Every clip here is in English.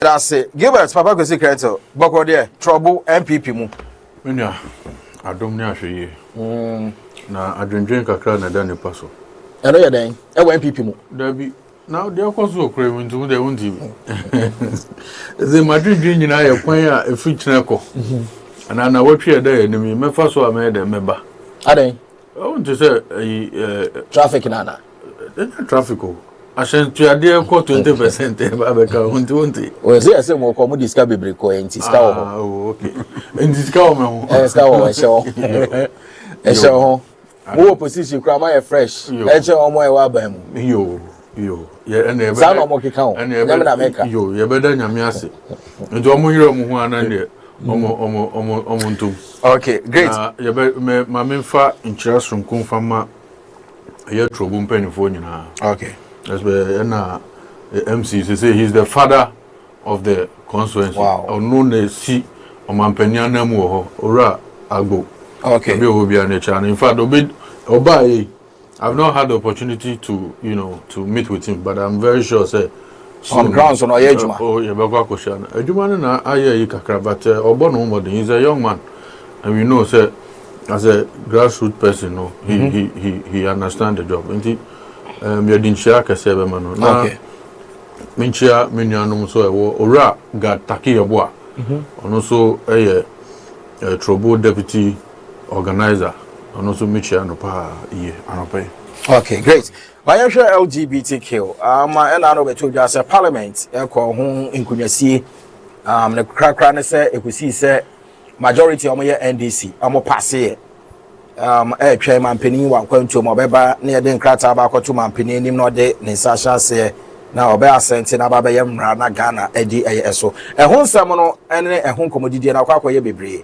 That's it. Gilbert, Papa go secret. Boko there. Trouble MPP mu. Menya adom ne ahwe na adwendwen kakra na da ne paso. Eno ye den. E wo MPP mu. Dabi. Now they are cause of craving to the won't even. The Madrid nyina ye kwan a efi kyena ko. Ana na watwe da enemy me fa so am da meba. Aden. I want to say Traffic nana. Traffic o. Ashen tu ade ko 20% ba be ka wonti. O say mo ko mo disca bebre ko enti ska wo. Ah, okay. Enti ska wo me ho. Ska wo e show. E show. Mo opposition kra ma e fresh. E che omo e wa ba mu. Yo. Yeah, and Sa no mo keka ho. Nyame na meka. Yo, ye beda nyame ase. Enti omo hiro mo ho anan de. Omo ntum. Okay, great. Ye be ma memfa nkyira sonko fama ye trobu mpanifo nyina. Okay. That's where MC say he's the father of the constituency. Wow. Ono na si omampania na mu ho ora agbo. Okay. In fact, Oba, I've not had the opportunity to, to meet with him, but I'm very sure, say, on grounds on Oyejuma. Oh, yeah, Bagwakoshan. Ejuma na aye kakra, but Oba no more. He's a young man, and we know, say, as a grassroots person, no, he understands the job. And he, Yadinchia Kasebe mano. Okay. Minchia Minyanum so ora got taki yabwa. And also a Trobo deputy organizer. And also Michia no pa ye anope. Okay, great. My LGBTQ. And I know we told you as a parliament. Eko ho inkunyasi. The crack say ekusi say majority of my NDC. Amo pass here. Chairman Penny wa kwantu mo beba na ye den krata ba kwato man Penny nim no de ne sasha se na obe asente na ba be ye mra na Ghana edi eso ho nsam no ene ho nkomodidie na kwakwa ye bebre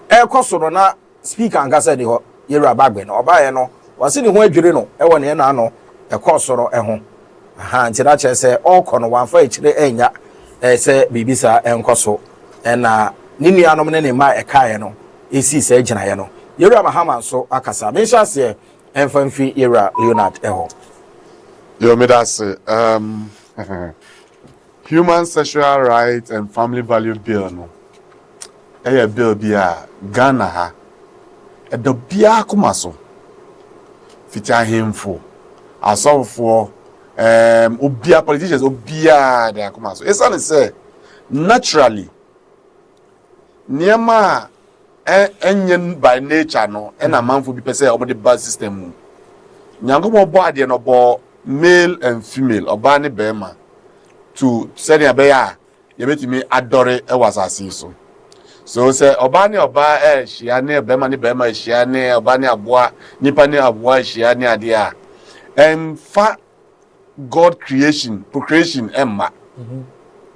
ekoso no na speaker angasa de ho ye ra bagbe no oba ye no wase ne ho adwire no e wo ne na no ekoso no ho aha nti na che se okọ no wanfa ekire enya se bibisa enkoso na ni nuanom ne ma ekae no esi se gina ye no yera mahama so akasa me sha se enfamfi yera Leonard eho yo me that's Human Sexual Rights and Family Value Bill no bill bia Ghana ha do bia komaso fita hemfo asofo obia politicians obia da komaso esa say naturally niema enyen by nature no na manfo bi pese obo the bad system mu nyangomo bo ade no bo male and female oba ne bema to say ya be ya ye betimi adore e wasase so say oba ne oba hia ne bema ne bema hia ne oba ne aboa nipa ne aboa hia ne ade a fa God creation procreation emma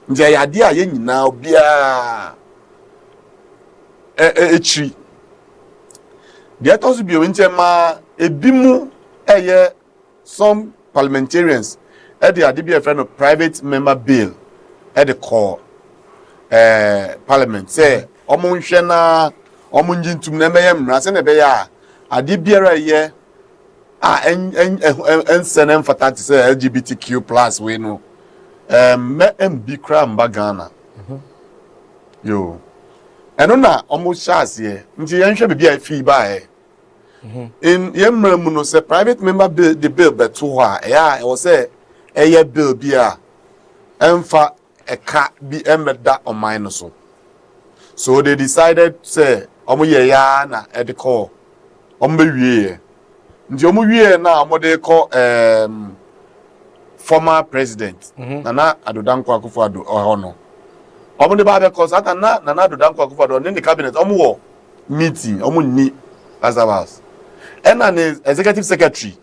nje ya ade a ye nyina obia echi the others be winchema ebimu some parliamentarians the adibia friend of private member bill at the core parliament say omunhwe na omunjintum na meyem na se ne be ya adibia ye en fatati say LGBTQ+ we no me MB kram bagana yo eno na almost chance here nti yenhwe bibia fi ba in yemramu no say private member bill the bill beto ho e was say bill bia emfa eka bi emeda on mine so they decided say omo ye ya na e de call omo be wie nti omo wie na omo de call former president Nana Adodankwa Akufo-Addo no omo de ba be cause ata na Nana Adodankwa Akufo-Addo in the cabinet omo wo meeting omo ni Lazarus and an executive secretary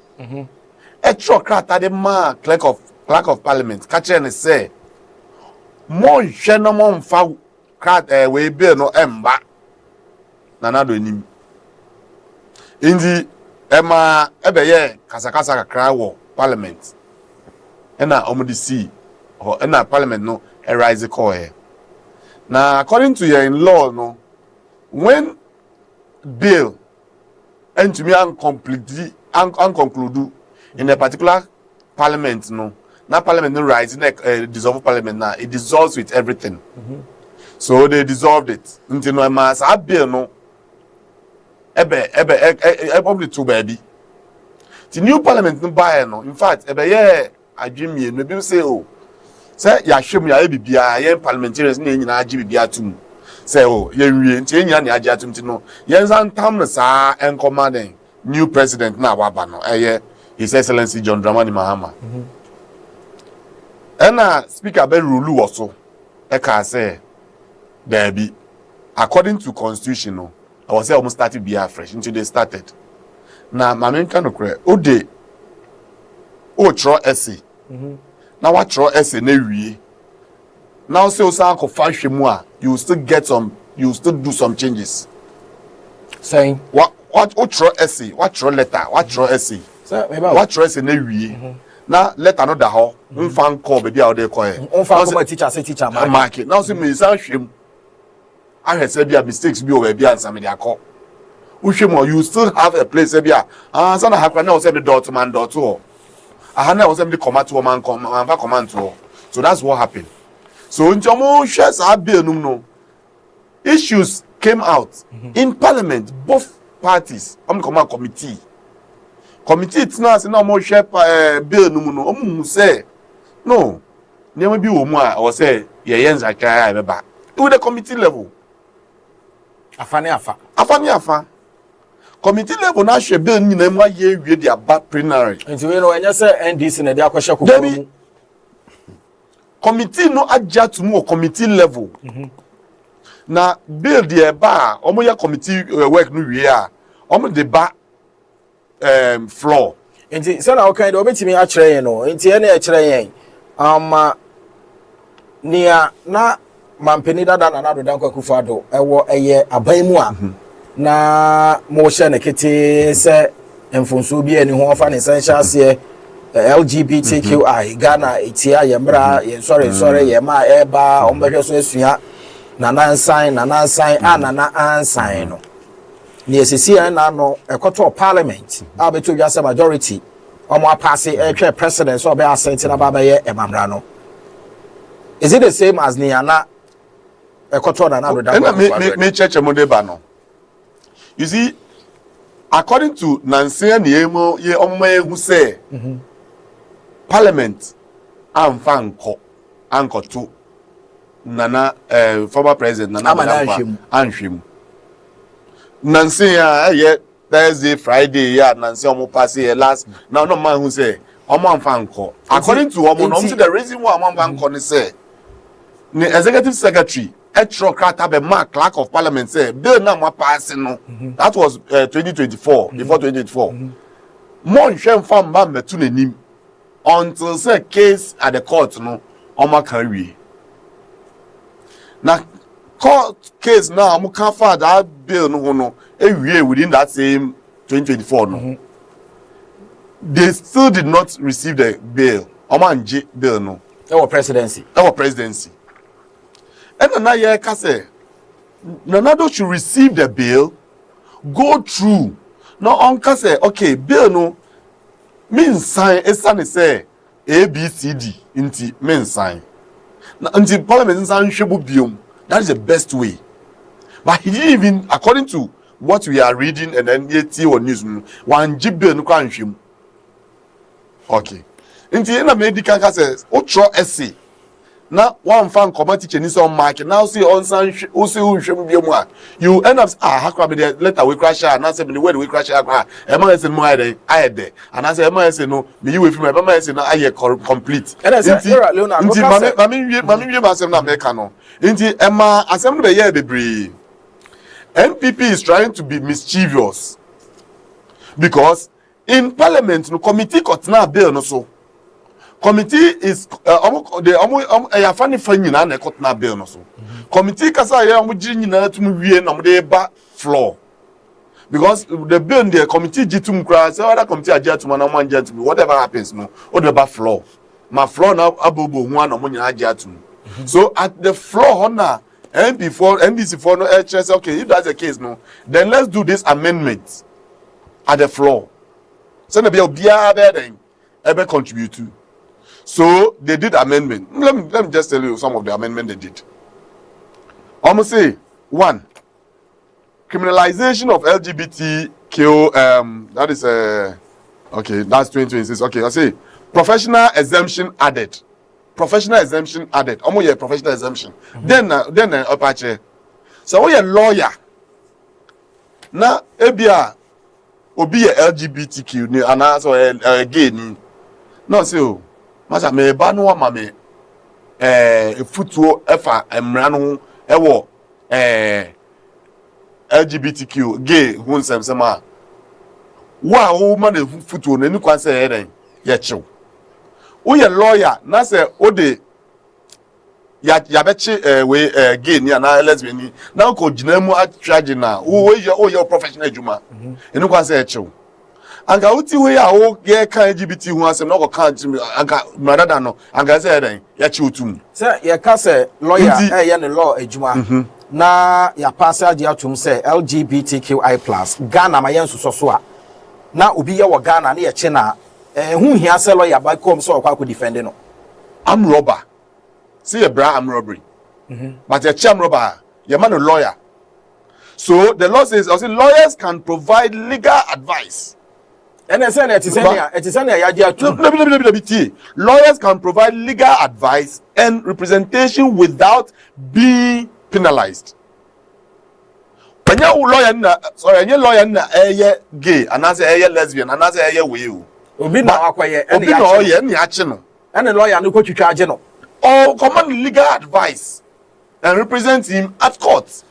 a trocrat the man clerk of parliament catch and say more shenomon fa crat we bill no emba Nana do nim indi ema ebeye kasakasa kakra wo parliament na omo di see or na parliament no a rise call here. Now, according to your in law, no, when bill and to me unconclude in a particular parliament, no, Now parliament no rise, dissolve parliament now. It dissolves with everything. So they dissolved it. Until no mass I bill no. Probably too baby. The new parliament no buy no. In fact, I dream you. Maybe say oh. Say ya shim ya bibia ya parliamentarians na nyina agi bibia tum. Say oh ye wie nti nyina na agi atum ti no. Yen san tam no sa encommanding new president na waba no. His Excellency John Dramani Mahama. Speaker be rule also. Eka say there be according to constitution no. I was say almost started be fresh until they started. Now my main kind of credit. Ode throw essay. Now what throw essay na wie. Now say osan ko fanhwe mu a you still get some you still do some changes. Saying what throw essay, what throw letter, what throw essay. What throw essay na wie. Na letter no da ho. Mfan call be dia o dey call e. Mfan call teacher say teacher mark. Now say me san hwem. I had said there mistakes be over be answer me their call. You still have a place here. Some have now say the door to man door to. I had was the command to man command to. So that's what happened. So in Jomo shares are bill no issues came out in parliament, both parties. Command committee. Committee it's now say no more share bill no say no. Never be or say yens I try back. With the committee level. Afa. Committee level na share bill ni na mwa ye wie dia back plenary. Nti we no enya say NDC na dia akwhye kokoro. Committee no adja to mu committee level. Na bill dia ba omo ya committee work no wie a omo de ba floor. Nti say na okay do obetimi a kire yen no. Nti ene e kire yen. Nia na mampeni dada na nado danko akufado ewo eye aban mu a na mo hye ne kete se enfonso bi ani ho fa ne essential se LGBTQI Ghana etia ye mra ye sorry ye ma eba ombehwe so asua na nansan na ansan no ne esisi na no ekoto parliament a beto wiase majority omo apase etwe president so be assent na baba ye emamra no. Is it the same as Niana? Me church modeba no. You see, according to Nancy Niemo, ye omwe who say Parliament anko to Nana former president Nana Anshim. Nancy ye Thursday, Friday, yeah, Nancy omo pass here last. Now no man who say omo anko. According to omo, the reason why omo anko ni say the executive secretary be mark clerk of parliament say bill na mo pass no. That was 2024 before 2024 mon hwem fam ba metu nanim until say case at the court no omo kan wie na court case now omo kan fa that bill no no ewie within that same 2024 no. They still did not receive the bill omo anje bill no presidency. And Nana say Nanado should receive the bill, go through. Now Uncle say, okay, bill no mean sign say ABCD into mean sign. Now until parliament sign shebu biom. That is the best way. But he didn't even, according to what we are reading and then or news, one bill no can shim. Okay. Until na medical says, "Otro essay." Now one fan comment teacher ni so mark now see on san o see who shame bi mu a you end up hakwa be the letter we crash and say me the word we crash akwa e ma say mo aye there and I say e ma say no me you we film e ma say no aye complete nti mami asem na make no nti e ma asem no be here bebre NPP is trying to be mischievous because in parliament no committee got na bill no so committee is ya fani nyina na ekotna bill no so committee kasa ya omji nyina tum wie na de ba floor because the bill the committee jitum kra say other committee ajatum na mo ajatum whatever happens no o de ba floor ma floor na abobo hu na mo nyina ajatum so at the floor na NDC for no HS okay if that's the case no then let's do this amendment at the floor so na be obia be then ebe contribute to. So they did amendment. Let me just tell you some of the amendment they did. Almost say 1. Criminalization of LGBTQ. That is okay. That's 2026. Okay, I say professional exemption added. Professional exemption added. Almost professional exemption. Then Apache. So we a lawyer. Now ebia obi LGBTQ ni anaso gay ni. No say o. Masa me ba no ma me futuo efa emra no ewo LGBTQ gay hun semsema wa o ma na futuo na ni kwan say eden ye chew. O ye lawyer na say o de ya bechi we gay ni na lesbian ni na ko ginamu attraje na o ye professional juma enu kwan say chew. Anga uti we ya o ye kan LGBT hu asem no ko kan anga madada no anga say eden ya chi otum say ye ka say lawyer ye ne law ejuma na ya pass age atum say LGBTQI+ Ghana ma yen so a na obi ye wo Ghana na ye che na hu hia say lawyer ba kom so kwa ko defend no am robber see a bra am robbery but a charm robber your man a lawyer. So the law says also lawyers can provide legal advice. And I said it is lawyers can provide legal advice and representation without being penalized. When you lawyer na gay and as a lesbian and as a way obi na akwaye ni ache no and lawyer no ko twitwa no or command legal advice and represent him at court.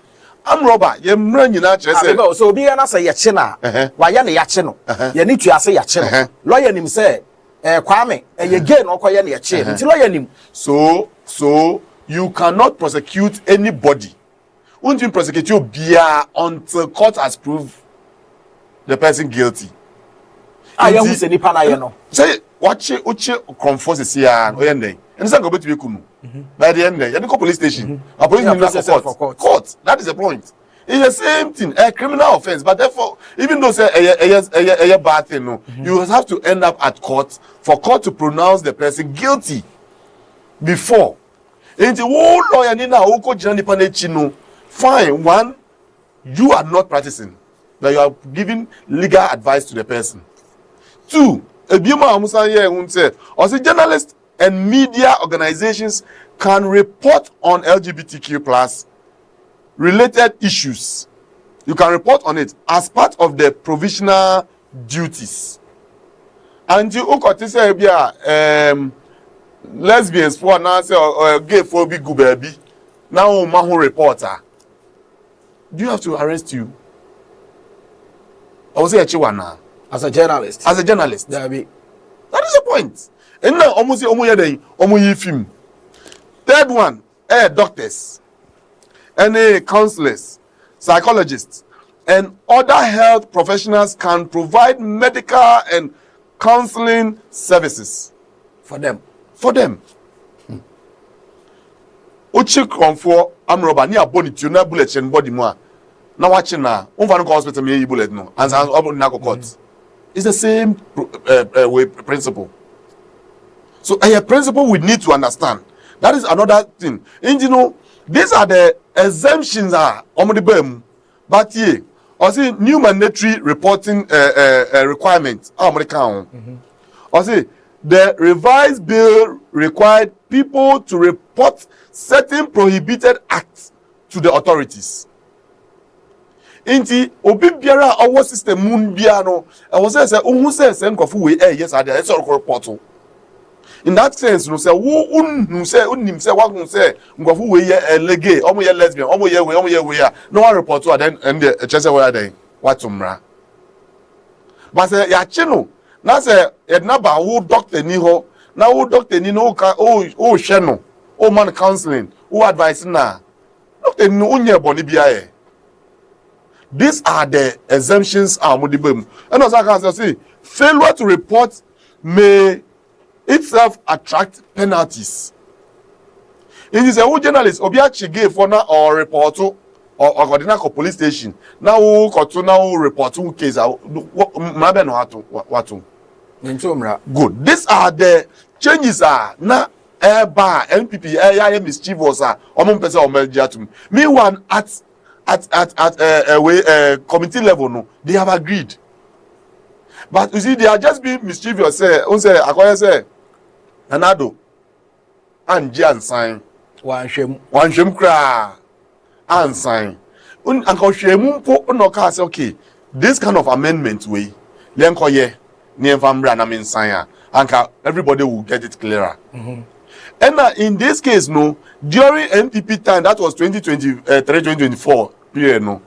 I'm robber ye mra nyina kire say so obi na say ye che na wa ye ne ya che no ye ni tu ase ya che no lawyer nim say kwame ye gay no koye ne ye che nti lawyer nim so you cannot prosecute anybody. Won't you prosecute you bia until court has proved the person guilty. Aya hu se nipa na ye no say uche confess say ya o ye ndey and say go betu ekunu by the end you go police station a police minister for court. That is the point. It's the same thing, a criminal offense, but therefore even though say a bad thing no you have to end up at court for court to pronounce the person guilty before. And the whole lawyer ni na o ko jina nipa na chi no fine. One, you are not practicing, but you are giving legal advice to the person. Two, ebioma amusa here won say also journalists and media organizations can report on LGBTQ+ related issues. You can report on it as part of the provisional duties. And you ukoti say bia lesbians for now say or gay for be good baby. Now mahu reporter. Do you have to arrest you? I will say a as a journalist. As a journalist. That is the point. And now almost film. Third one, doctors and counselors, psychologists, and other health professionals can provide medical and counseling services for them. Uche konfo amroba ni aboni tuna bullet chen body mo na watching na unfa no hospital me bullet no and na court. It's the same way principle. So a principle we need to understand. That is another thing. And you know, these are the exemptions are omodibem, but here, or see new mandatory reporting requirements. Or see the revised bill required people to report certain prohibited acts to the authorities. Inti obi biara our system mun bia no I was say ohun say nkofu we yes I dey so report. In that sense no say wo unhu say unim say wa hu say nkofu we ye gay omo ye lesbian omo ye we no one report to then and the chese we then watumra. But say ya chi no na say e na ba wo doctor ni ho na wo doctor ni no ka o hwe no o man counseling o advice na doctor ni onye boni bia ye. These are the exemptions and also I can say failure to report may itself attract penalties. It is a journalist obiachi gave for now or report or coordinate police station now to now report case good. These are the changes are na bar NPP ya mischievous are omo person o mejiatum meanwhile at committee level no they have agreed, but you see they are just being mischievous say akoye say Nanado and sign one shame kra and sign unko shemu po no ka say okay this kind of amendment way lenkoye near family and I mean sign and everybody will get it clearer. And in this case, no, during NPP time, that was 2024 period, no,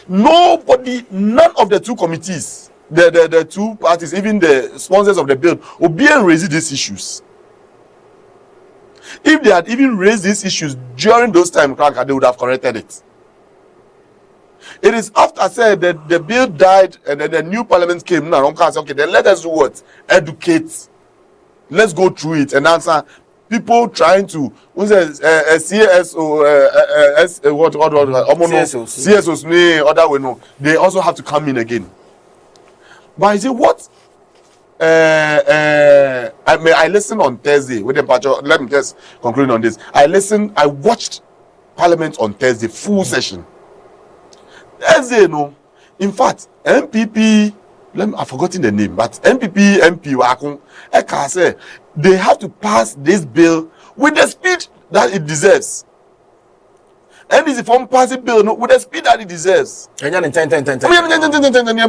nobody, none of the two committees, the two parties, even the sponsors of the bill, would be raising these issues. If they had even raised these issues during those times, they would have corrected it. It is after said that the bill died and then the new parliament came now. Okay, then let us do what? Educate. Let's go through it and answer people trying to CSOs other way no. They also have to come in again. But is it what? I listened on Thursday with the budget. Let me just conclude on this. I watched Parliament on Thursday, full session. Thursday, no. In fact, MPP, I've forgotten the name, but MP Wakun, Eka say they have to pass this bill with the speed that it deserves. And this is from passing bill no with the speed that it deserves. And then 10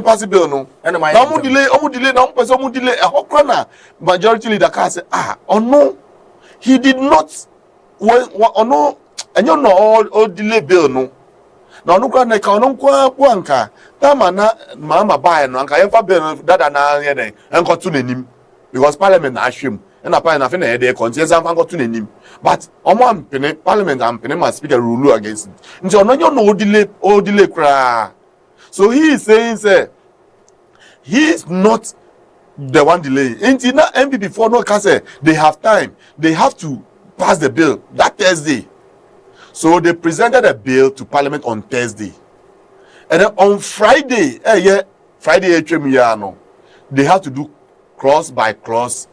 pass bill no. Now delay. A majority leader can say no, he did not. No, and you know all delay bill no. Now no kwa na ka no kwa nka tama na mama buy no nka yemfa bill dada na ye den enko to nanim because parliament na ahwem na parliament na fe na dey conscience am enko to nanim but omo ampene parliament ampene must speak a rule against it nti ono nyo no delay kra. So he is saying say he is not the one delaying nti na MPP before no can say they have time, they have to pass the bill that Thursday. So they presented a bill to Parliament on Thursday. And then on Friday, they have to do cross by cross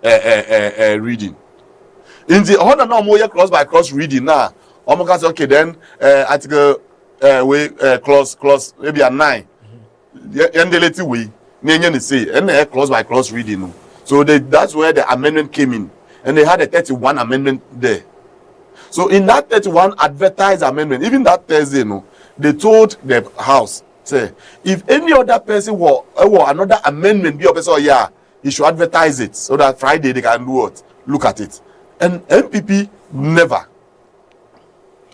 reading. In the order now more cross by cross reading now. Say okay then article clause maybe a 9. And the later way say and cross by cross reading. So that's where the amendment came in. And they had a 31 amendment there. So in that 31 advertised amendment, even that Thursday, no, they told the House, say, if any other person were another amendment, be a person, yeah, he should advertise it so that Friday they can do what? Look at it. And MPP never.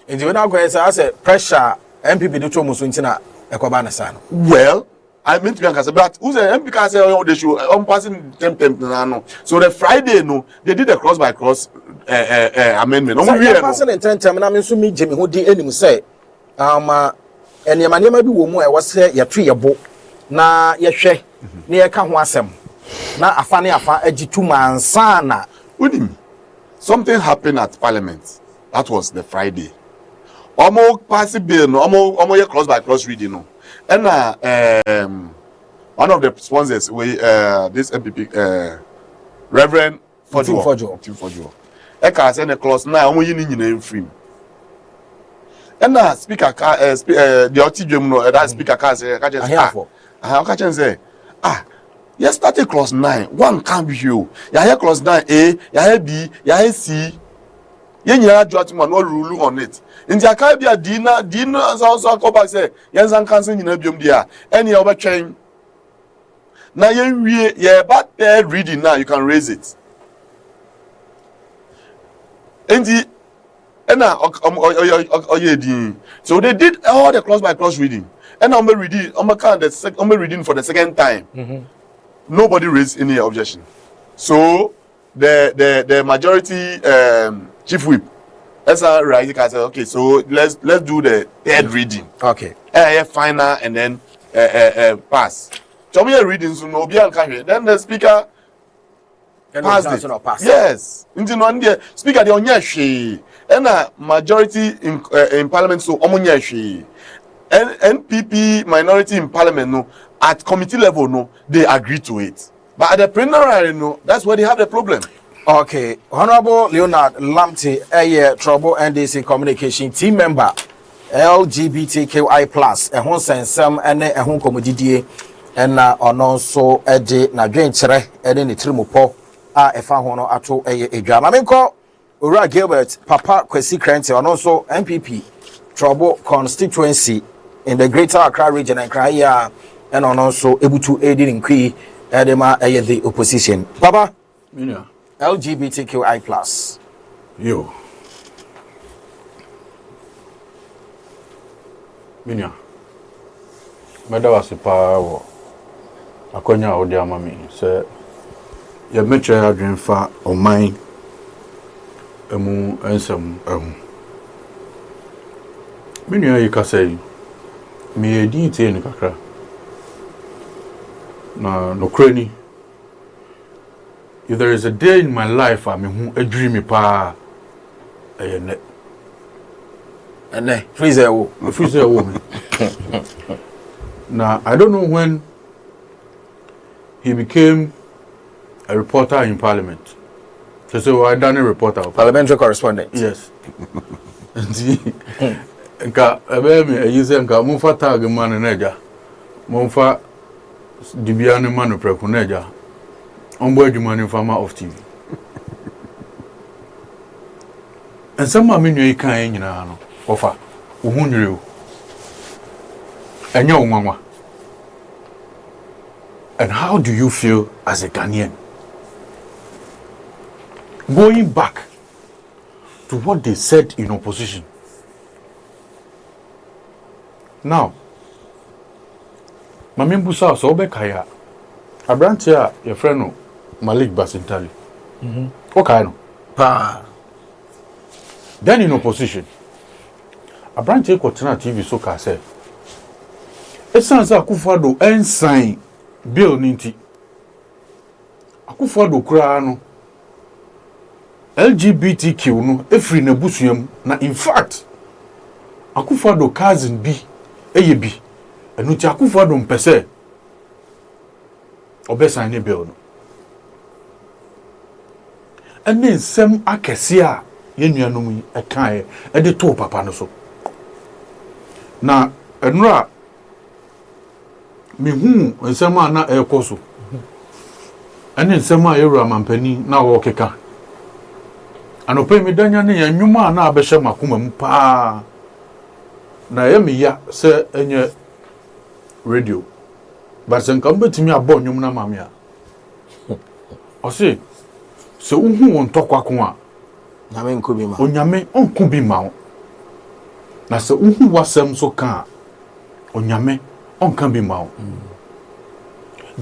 And when I go I say pressure MPP do to musuntina ekwabana sana. Well, I meant to be answered, but who's the MPP say oh they should passing temp no. So the Friday no, they did a cross by cross amendment. No we passing in 10 na me so me Jimmy ho di enim say enema bi wo mu e wose ye twe ye bo na ye hwe na ye ka ho asem na afa ne afa agitu mansana unim. Something happened at Parliament. That was the Friday. Omo pass bill no omo ye cross by cross reading no. And one of the sponsors we this MPP Reverend Fojo. Eka say the clause 9 omo yi ni nyina free. And speaker the otidwem no that speaker can say ka just say yesterday clause 9 one can be you. Ya hear clause 9A, ya hear B, ya hear C. Ye nyina judgment no rule on it. Nti aka bia dina so ko back say yensan cancel nyina biom dia any e obetwen na ye wie ye ba third reading now you can raise it. Nti na so they did all the cross by cross reading and I'm reading for the second time. Nobody raised any objection. So the majority chief whip right can say okay, so let's do the third reading. Okay. Final and then pass. So we are reading so no be then the speaker passed it. Yes. Into no there speaker the onya hwe and majority in parliament so omonya hwe. NPP minority in parliament no at committee level no they agree to it. But at the plenary no that's where they have the problem. Okay, Honorable Leonard Lamptey, Trouble NDC Communication Team Member, LGBTQI+, ehun sensem ene ehun komodidie ena ono so ede na dwenchere ene ne tirimupo a efa ho no ato edwa. Ma menko Ora Gilbert Papa Kwesi Krente ono so MPP Trouble constituency in the Greater Accra region and Kraya and ono so ebutu edi nkwi edema the opposition. Papa Minya LGBTQI+. Yo. Minya. Meda wase pa wo. Akonya odi amami se ye meche adwenfa oman emu ensem Minya yikasai me edi tie ni kakra. Na no krani. If there is a day in my life I'm a dreamy pa and freezer wo woman. Now I don't know when he became a reporter in Parliament. So I done a reporter, parliamentary correspondent. Yes. Nka abemi ayize nka mumfa tag man neja. Mumfa dibiane man preku neja. Ombo adwuma farmer of TV. And some ma menua yi kan nyina no ofa wo hunwere o. Enye onwanwa. And how do you feel as a Ghanaian? Going back to what they said in opposition. Now, Mamimbusa so obekaya. Abrantia your friend no Malik Basintali. Okay, no. Pa. Then in opposition, Abrantia Kotana TV so ka say. Esanza Akufo-Addo ensign bill ninti. Akufo-Addo kura no LGBTQ no efri na busuam na in fact Akufo-Addo cousin bi eye bi enu ti Akufo-Addo mpese obesan ne bill no ene nsem akese a yenuanom yi ekae e de to papa no so na enura mihu nsem a na ekoso ene nsem a yewura mampani na wo keka anope mi danya ne yanwuma na abehye makoma mu pa na yemiya se enye radio basen kan betimi abo nwum na mame a o se uhu won tokwako a Nyame nko bi ma onyame onko bi ma na se uhu wasem so ka onyame onka bi ma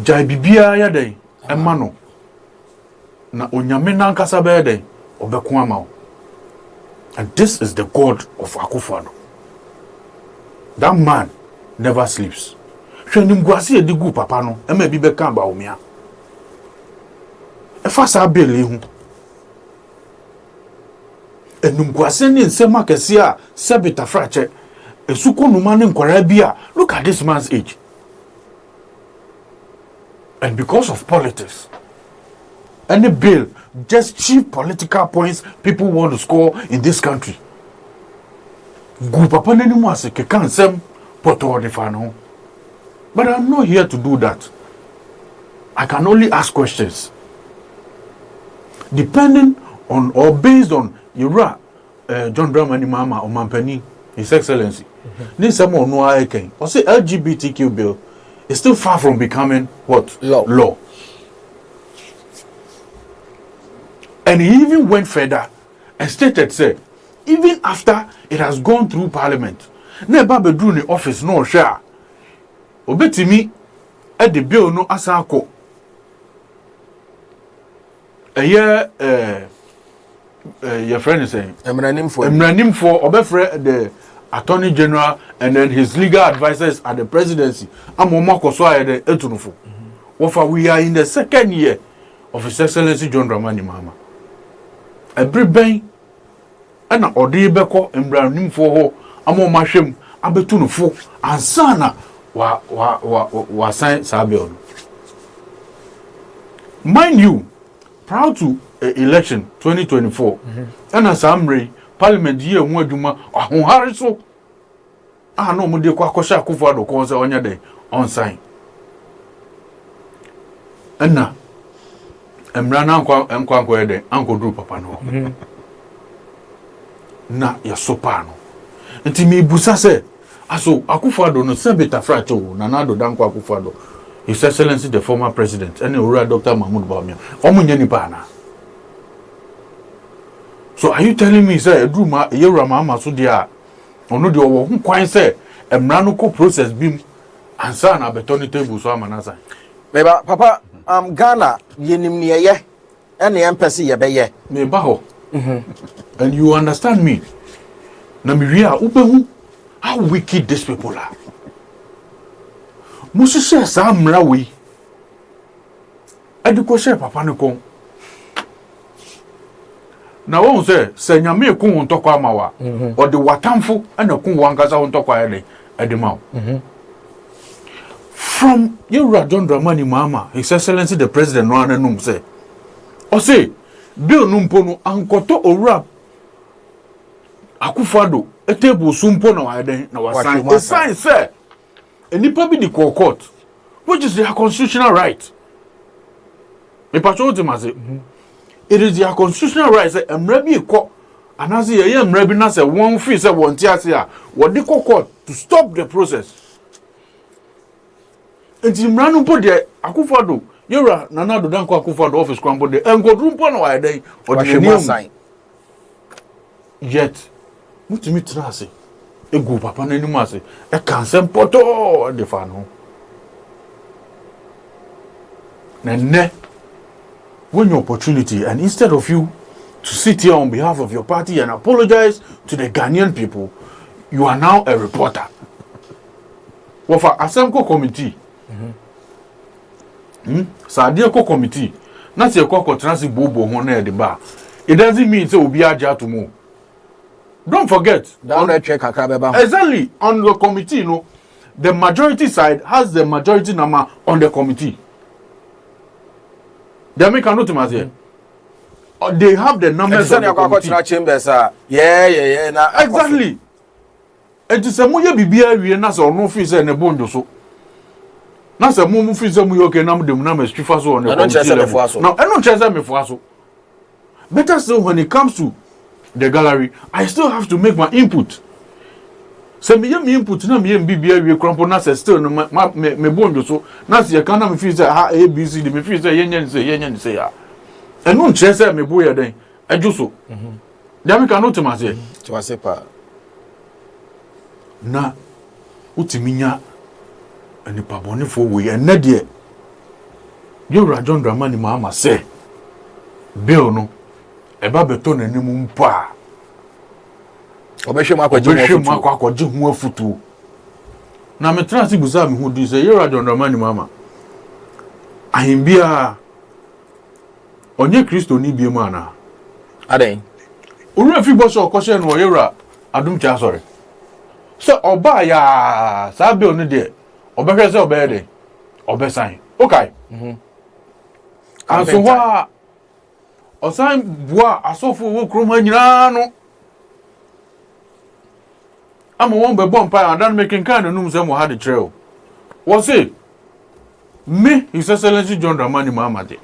jai bibia ya den ema no na onyame na nkasa be den obeko ama. And this is the God of Akufo-Addo. That man never sleeps. Hwenim guase e digu papa no e ma bi be kan ba omia e fa sa bele hu enum guase ni nsem akese a sebita frache esuko numa ne nkwara bia. Look at this man's age. And because of politics, any bill, just cheap political points people want to score in this country. Gu papa nani mu ase ke kan sem poto de fa no. But I'm not here to do that. I can only ask questions. Depending on or based on Yura John Dramani Mama or Mampani, His Excellency. This someone no I can. Or say LGBTQ bill is still far from becoming what? Law. And he even went further and stated, say, even after it has gone through Parliament, never be doing the office no share. Obetimi at the bill no asako. A year your friend is saying emranim for obefre the Attorney General and then his legal advisors at the presidency. Amomako so aye the etunufo. We are in the second year of His Excellency John Dramani Mahama. Every bank and odi beko emranim for ho amoma hwem abetunufo ansana wa sign sabion. Mind you, proud to election 2024 and as amre parliament year ho adwuma ahohare so no mo de kwa akosha Akufo-Addo ko se onya de on sign enna emra na nkwa ede ankodru papa no na ya sopa no nti me busa se aso Akufo-Addo no se beta fracho na nado danko Akufo-Addo His Excellency the former president and Ura Dr. Mahmoud Bawumia omunye ni bana. So are you telling me say eduma yewura mama so dia ono de owo hu kwan say emra no ko process bim ansa na betoni table so amanasa. Beba papa Ghana yenim ne ye ene empese ye be ye. Me ba ho. And you understand me. Na me wi a ubehu how wicked these people are. Musu se sa mra we. Ediko share papa ne kon. Na won se nyame ku won tokwa amawa o de watamfo na ku wankasa won tokwa ede edema. From Yewura John Dramani Mahama, His Excellency the President no ananum say. O say bill numpo no ankoto owura Akufo-Addo etable sumpo na wa eden na wa sign. O sign say enipa bi di court which is their constitutional right. Me patrol them as it is their constitutional right say emra bi ko anase ye emra bi na say one fee say won ti ase a wo di court to stop the process. Enti emra no po de Akufo-Addo Yewura Nana Addo Dankwa Akufo-Addo office kwambo de engodru mpo na wa den o de sign. Yet mutimi trase egu papa na nimu ase e kansem poto de fa no ne when your opportunity and instead of you to sit here on behalf of your party and apologize to the Ghanaian people, you are now a reporter. Wofa Asemko committee Sadiako committee na se ko transi bobo ho na e de ba it doesn't mean say obi aja to mo. Don't forget exactly on the committee, you know, the majority side has the majority number on the committee. They make a note here. They have the numbers of the committee. Chambers, yeah. Now exactly. It is a muye bibia we na so no fi say ne bondo so. Na se mu fi say mu yoke na dem na mastrifa so on the committee. Now, I don't chase me for so. Better still when it comes to the gallery, I still have to make my input. So me input na me bibia we crumple na say still no me bondo so na se kan na me feel say ha abc me feel say yenyen say ya. And no chese me boy den ejo so. Dia me kan no to mase. To ase pa. Na utiminya ani pabone fo we ene de. Yewura John Dramani Mahama say bill no eba beto na nimu mpo a obehwe mu akwaje hu afutu na me transi buza me hu di say Yewura John Dramani Mahama ahimbia onye Kristo ni bie mu ana aden uru fi boso okose no Yewura adum cha sorry so oba ya sa bill no de obehwe say obeye de obesan okay and so wa osan bua asofo wo kroma nyina no ama won be bomb pa and making kind of num say mo had the trail was it me His Excellency John Dramani Mahama de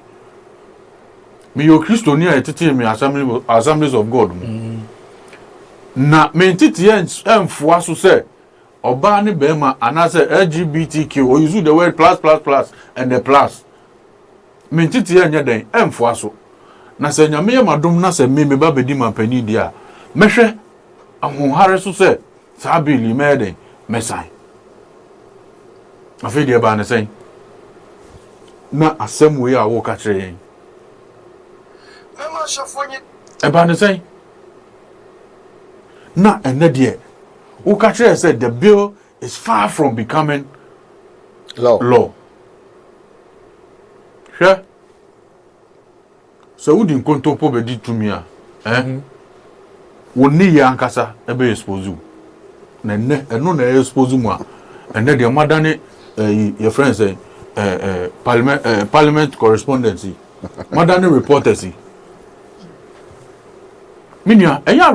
me yo Kristo ni etete me assemblies of God na me entity enfo aso say oba ne be ma anase LGBTQ or use the word plus and the plus me entity anya den enfo aso na se nyame ye madom na se me ba bedi mampani dia mehwe ahohare so se sa bili meden mesan afi dia ba na sen na asem we a wo ka kire yen mama shafonye e ba na sen na ene de wo ka kire say the bill is far from becoming law sure. So wudi nkontompo be di tumi a woni ya ankasa ebe expose you na eno na expose mu a ene de madane your friends parliament correspondence madane reporters Minya, eya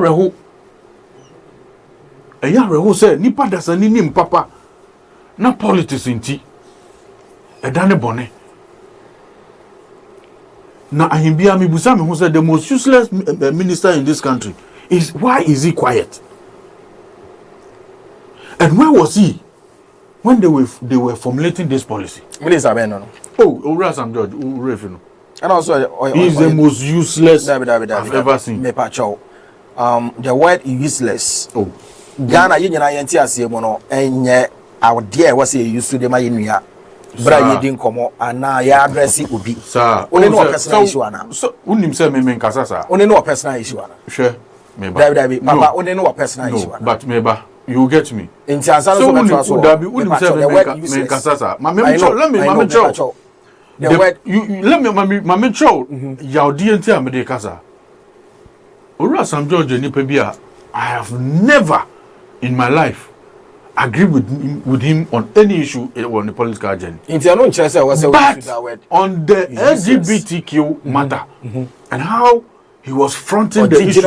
reho say nipa dasani nim papa na politics inti edane bone na ahimbia mi busa me ho say the most useless minister in this country is why is he quiet, and where was he when they were formulating this policy? Minister Ben no. Oh, Ura Sam George, Urefino. And also he's the most useless I've ever seen. Me pacho. The word useless. Oh. Ghana nyina yenti ase mu no enye awde was used to the my nua. Bra yedin komo ana ya address obi. Sir. Only no personal issue ana. So unim say me nkasa sa. Only no personal issue ana. Sure. Meba. David papa only no personal issue ana. But meba, you get me. Inti ansa so beto so. David unim say me nkasa sa. Ma me cho, let me ma cho. The word you let me ma cho. Yaudi enti amede kasa. Ora Sam George ni pe bia. I have never in my life agreed with him on any issue on the political agenda. But on the LGBTQ matter and how he was fronting the issue.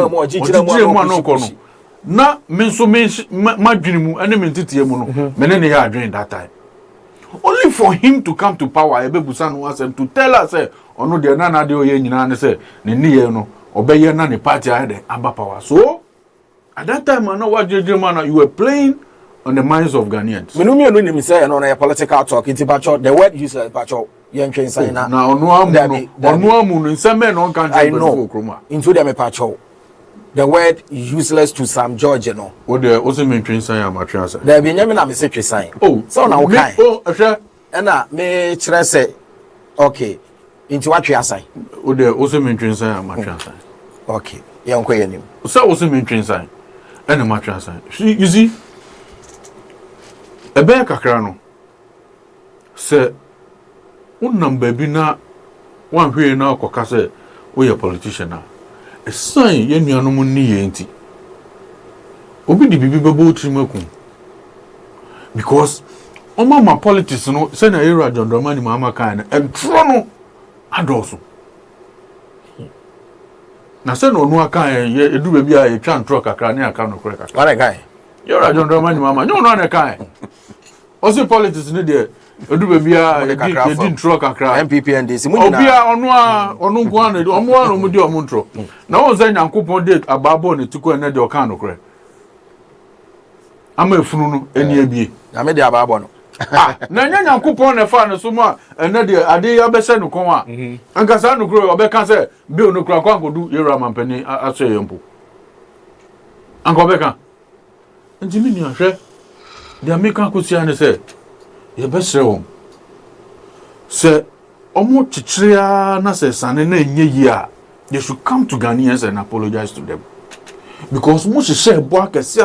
Na menso madwinimu ene mentitiye mu no menene ya adwen that time. Only for him to come to power ebebusa no asem to tell us say ono de na de oye nyina ne say ne niye no obeye na ne party ade aba power. So at that time, I know what you were playing on the minds of Ghanaians. We know me say no na political talk. It's about the word use pacho. Young train sign na. Now onuamu in some men on country. I know. Into them pacho. The word useless to Sam George no. What the also mean train sign am atransa. There be nyame na me say train sign. Oh, so na okay. Oh, ehwe. Na me kire say okay. Into what train sign. What the also mean train sign am atransa. Okay. Yanko yenim. So also mean train sign. And a mattress. You see, a bear cacrano. Say, one baby na one way now, Cocase, we a politician now. A sign, yen no money ain't. Obi the baby boat trimakum. Because, on my politics, no, send a era John Domani, Mamma kind, and Trono, and also. Na se no no aka e du baby a e twa ntro kakra ne aka no kore kakra. What guy? You ra John Dramani mama. You no na kai. Also politics ne de e du baby a e di ntro kakra. MPEN dey simu nyina. Obi a ono nko an de omo an omo di omo ntro. Na won say Nyankopon de ababo ne tuko ne de oka no kore. Ama efunu no eni abie. Na me de ababo no. Na Nyankopon ne fa ne so ma ene de ade ya be se no kon a anka sa no kro obe kan se bill no kro akwa kodu yera mampani aso yempo anka obe kan ntimi ni ahwe de ameka kosia ne se ye be sere won se omo chichiria na se sane na enye yi a they should come to Ghanaians and apologize to them because mo share bo akese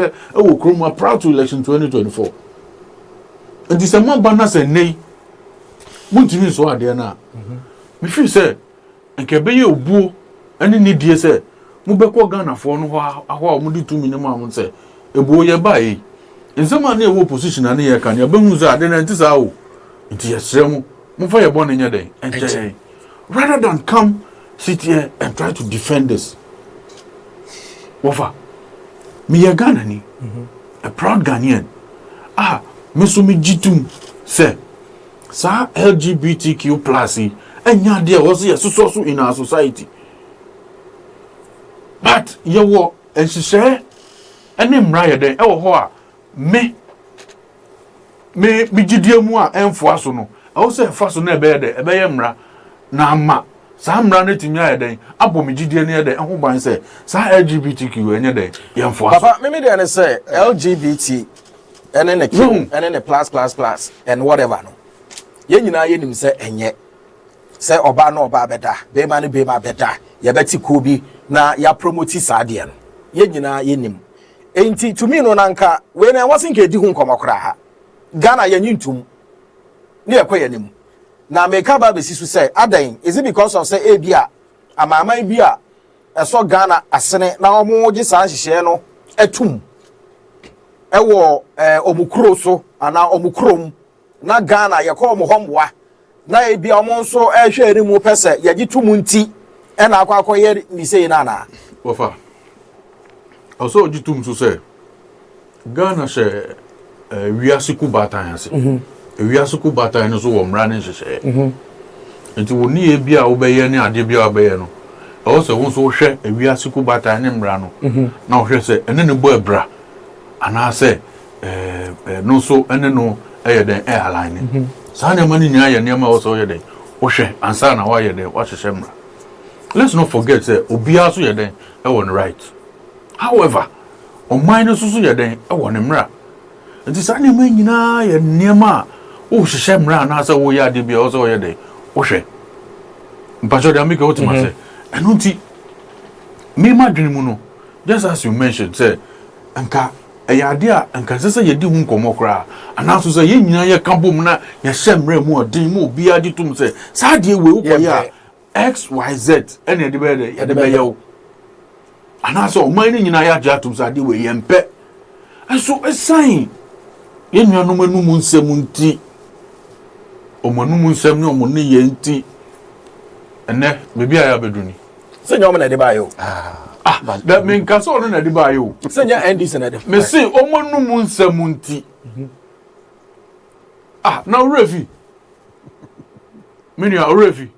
e wo kroma proud to election 2024. And this man bana say nay. Muntimi so ade na. Me feel say enke be ye obuo ene ni die say mu be ko Ghana fo no ho mu di 2 minimum am say ebuo ye ba yi. Nsema na e wo position na ye kan ye be hu say ade na ntisa wo. Nti ye srem mu fa ye bon nya den. Enche. Rather than come sit here and try to defend this. Wofa. Me ye Ghana ni. A proud Ghanaian. Mesumi jitum say sa LGBTQ plus enya there was here so in our society, but ye wo enhihye ene mra ye den e wo ho a me gidie mu a enfo aso no e wo say fa so na ebe ye de ebe ye mra na ama sa mra na timi aye den abo me gidie ne ye de ho ban say sa LGBTQ enye den ye enfo aso papa me dey say LGBT and then a plus and whatever no ye nyina ye nim se enye se oba na oba beda be ma ne be ma beda ye beti ko bi na ya promote saade no ye nyina ye nim enti to me no nanka we na wasin ke di hu nkomakora ha Ghana ye nyintum ne ye koye nim na meka ba be sisu say adan is it because of say e bia amaman bia eso Ghana asene na omo gi san hihye no etum ewo omukro so ana omukrom na Ghana ye ko omhomwa na e bia omo nso ehwe eri mu pese ye gitum nti and I acquire ni say nana. Ofa. Also jitum so say Ghana she wiase ku batan ase. Wiase ku batan no so wo mra ne hyehyɛ. Enti woni e bia wo bɛyɛ ne ade bia wo bɛyɛ no. Also won so hwɛ wiase ku batan ne mra no. Na wo hwɛ sɛ ene ne bo ebra. Ana sɛ no so ene no ɛyɛ den airline. Sa na mani nya yɛ nneɛma wo so yɛ den. Wo hwɛ ansa na wa yɛ den wa hyehyɛ mra. Let's not forget say obia so yɛ den ɛwɔ right. However, on mine so yɛ den ɛwɔ ne mra. Nti sa ne man nyina yɛ nneɛma wo hyehyɛ mra na sɛ wo yɛ ade bia wo so yɛ den. Wo hwɛ. Mpacho de amika wotima sɛ ɛno nti me ma dwene mu no just as you mentioned say anka ɛyɛ ade a anka sɛ yɛdi hu nkɔmmɔ koraa anaso sɛ yɛn nyina yɛ ka bom na yɛhyɛ mmerɛ mu ɔden mu obi ade tom sɛ saa adeɛ wei wokɔyɛ a XYZ ɛne yɛde bɛyɛ yɛde bɛyɛ wo anaso ɔman no nyina yɛ agye atom sɛ adeɛ wei yɛmpɛ ɛso ɛsan yɛn nuanom anum nsɛm nti ɔmanum nsɛm ne ɔmo ne yɛ nti ɛnɛ bebi a yɛabɛdu ni sɛ nyɛ ɔmo na de ba yo da me nka sɛ ɔno na de ba yo sɛ nyɛ NDC na de me se ɔmanum nsɛm nti na ɔrefi me nua ɔrefi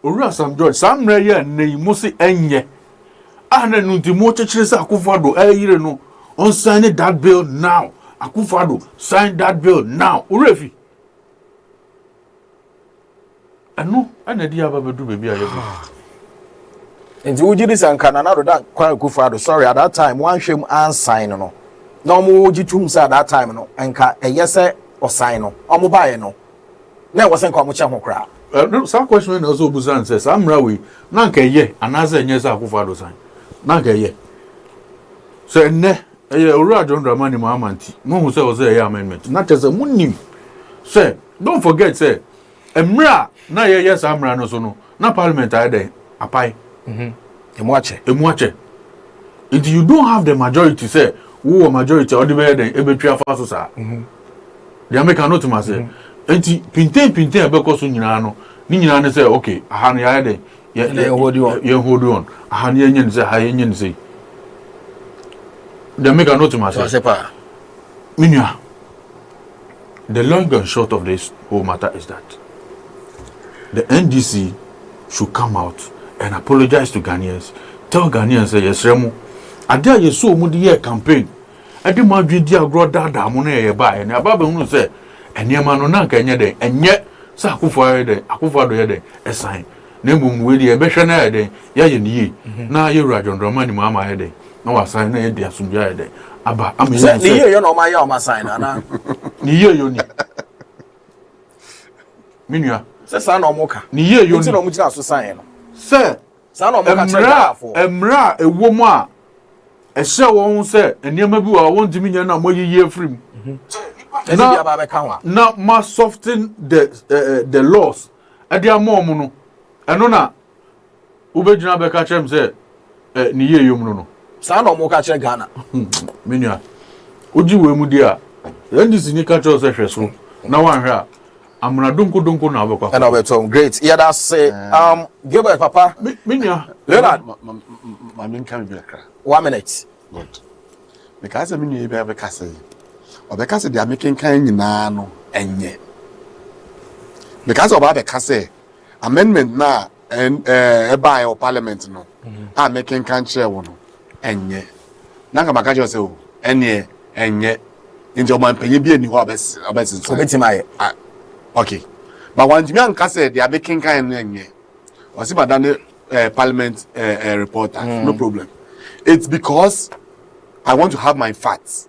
owura Sam George saa mmerɛ yɛ nne yi mo se ɛnyɛ na no nti mo kyekyere sɛ Akufo-Addo ɛyere no on sign that bill now Akufo-Addo sign that bill now ɔrefi ano ana dia baba do baby ayebu nti wujiri sankana na roda kwa Akufo-Addo sorry at that time one hwem an sign no na omo wujitum say at that time no enka eyese o sign no omo baaye no na wo senka omo che ho kra some question na also busan say samra we na nka ye anaza enye say Akufo-Addo sign na nka ye so enne eye owura John Dramani Mahamanti mo hu say o say amendment na tese munim say don't forget say emra na ye samra no so no na parliament ayde apai emuache if you don't have the majority say who majority or the better ebetwa fa so sa they make a note ma say enti pinten ebeko so nyina no ni nyina ne say okay aha no ayde ye hold on aha ne yenye ne say ha yenye ne say they make a note ma say minua the long and short of this whole matter is that the NDC should come out and apologize to Ghanaians. Tell Ghanaians say yes remo. Ade ye so mu de campaign. Ade ma dwedi agro dada mo na ye ba e na baba hu say enema no na nka enye de enye sa Akufo-Addo ye de esan. Na mbom we de e behwe na ye de ye ne na ye wura John Dramani Mahama ye de na wasan na ye de asumja ye de aba am ye ni ye yo na o ma ya o ma sign na ni ye yo ni minua se sa na omuka ni ye yo ni na omugina so sign no se sa na omuka check emra ewo mu a ehye won se enema bi wa won timi nya na moyiyi afrim na ma soften the laws ade amom no eno na ubegyina be ka chem se ni ye yo mu no sa na omuka check Ghana minua oji we mu dia ndisi ni ka chem se hweso na wan hwe a amuna donko na abekwa and obetom great yeah that say Gilbert papa minua Leonard ma min kan bi akra 1 minute good because me nua be be kase obekase dia making kan nyina no enye because oba be kase amendment na e buy o parliament no a making kan chair wo no enye na ka maka jo se o enye injo man penye bi eni ho obesi so obetimaye okay but when you can say they are making kind of or see madam parliament reporter no problem it's because I want to have my facts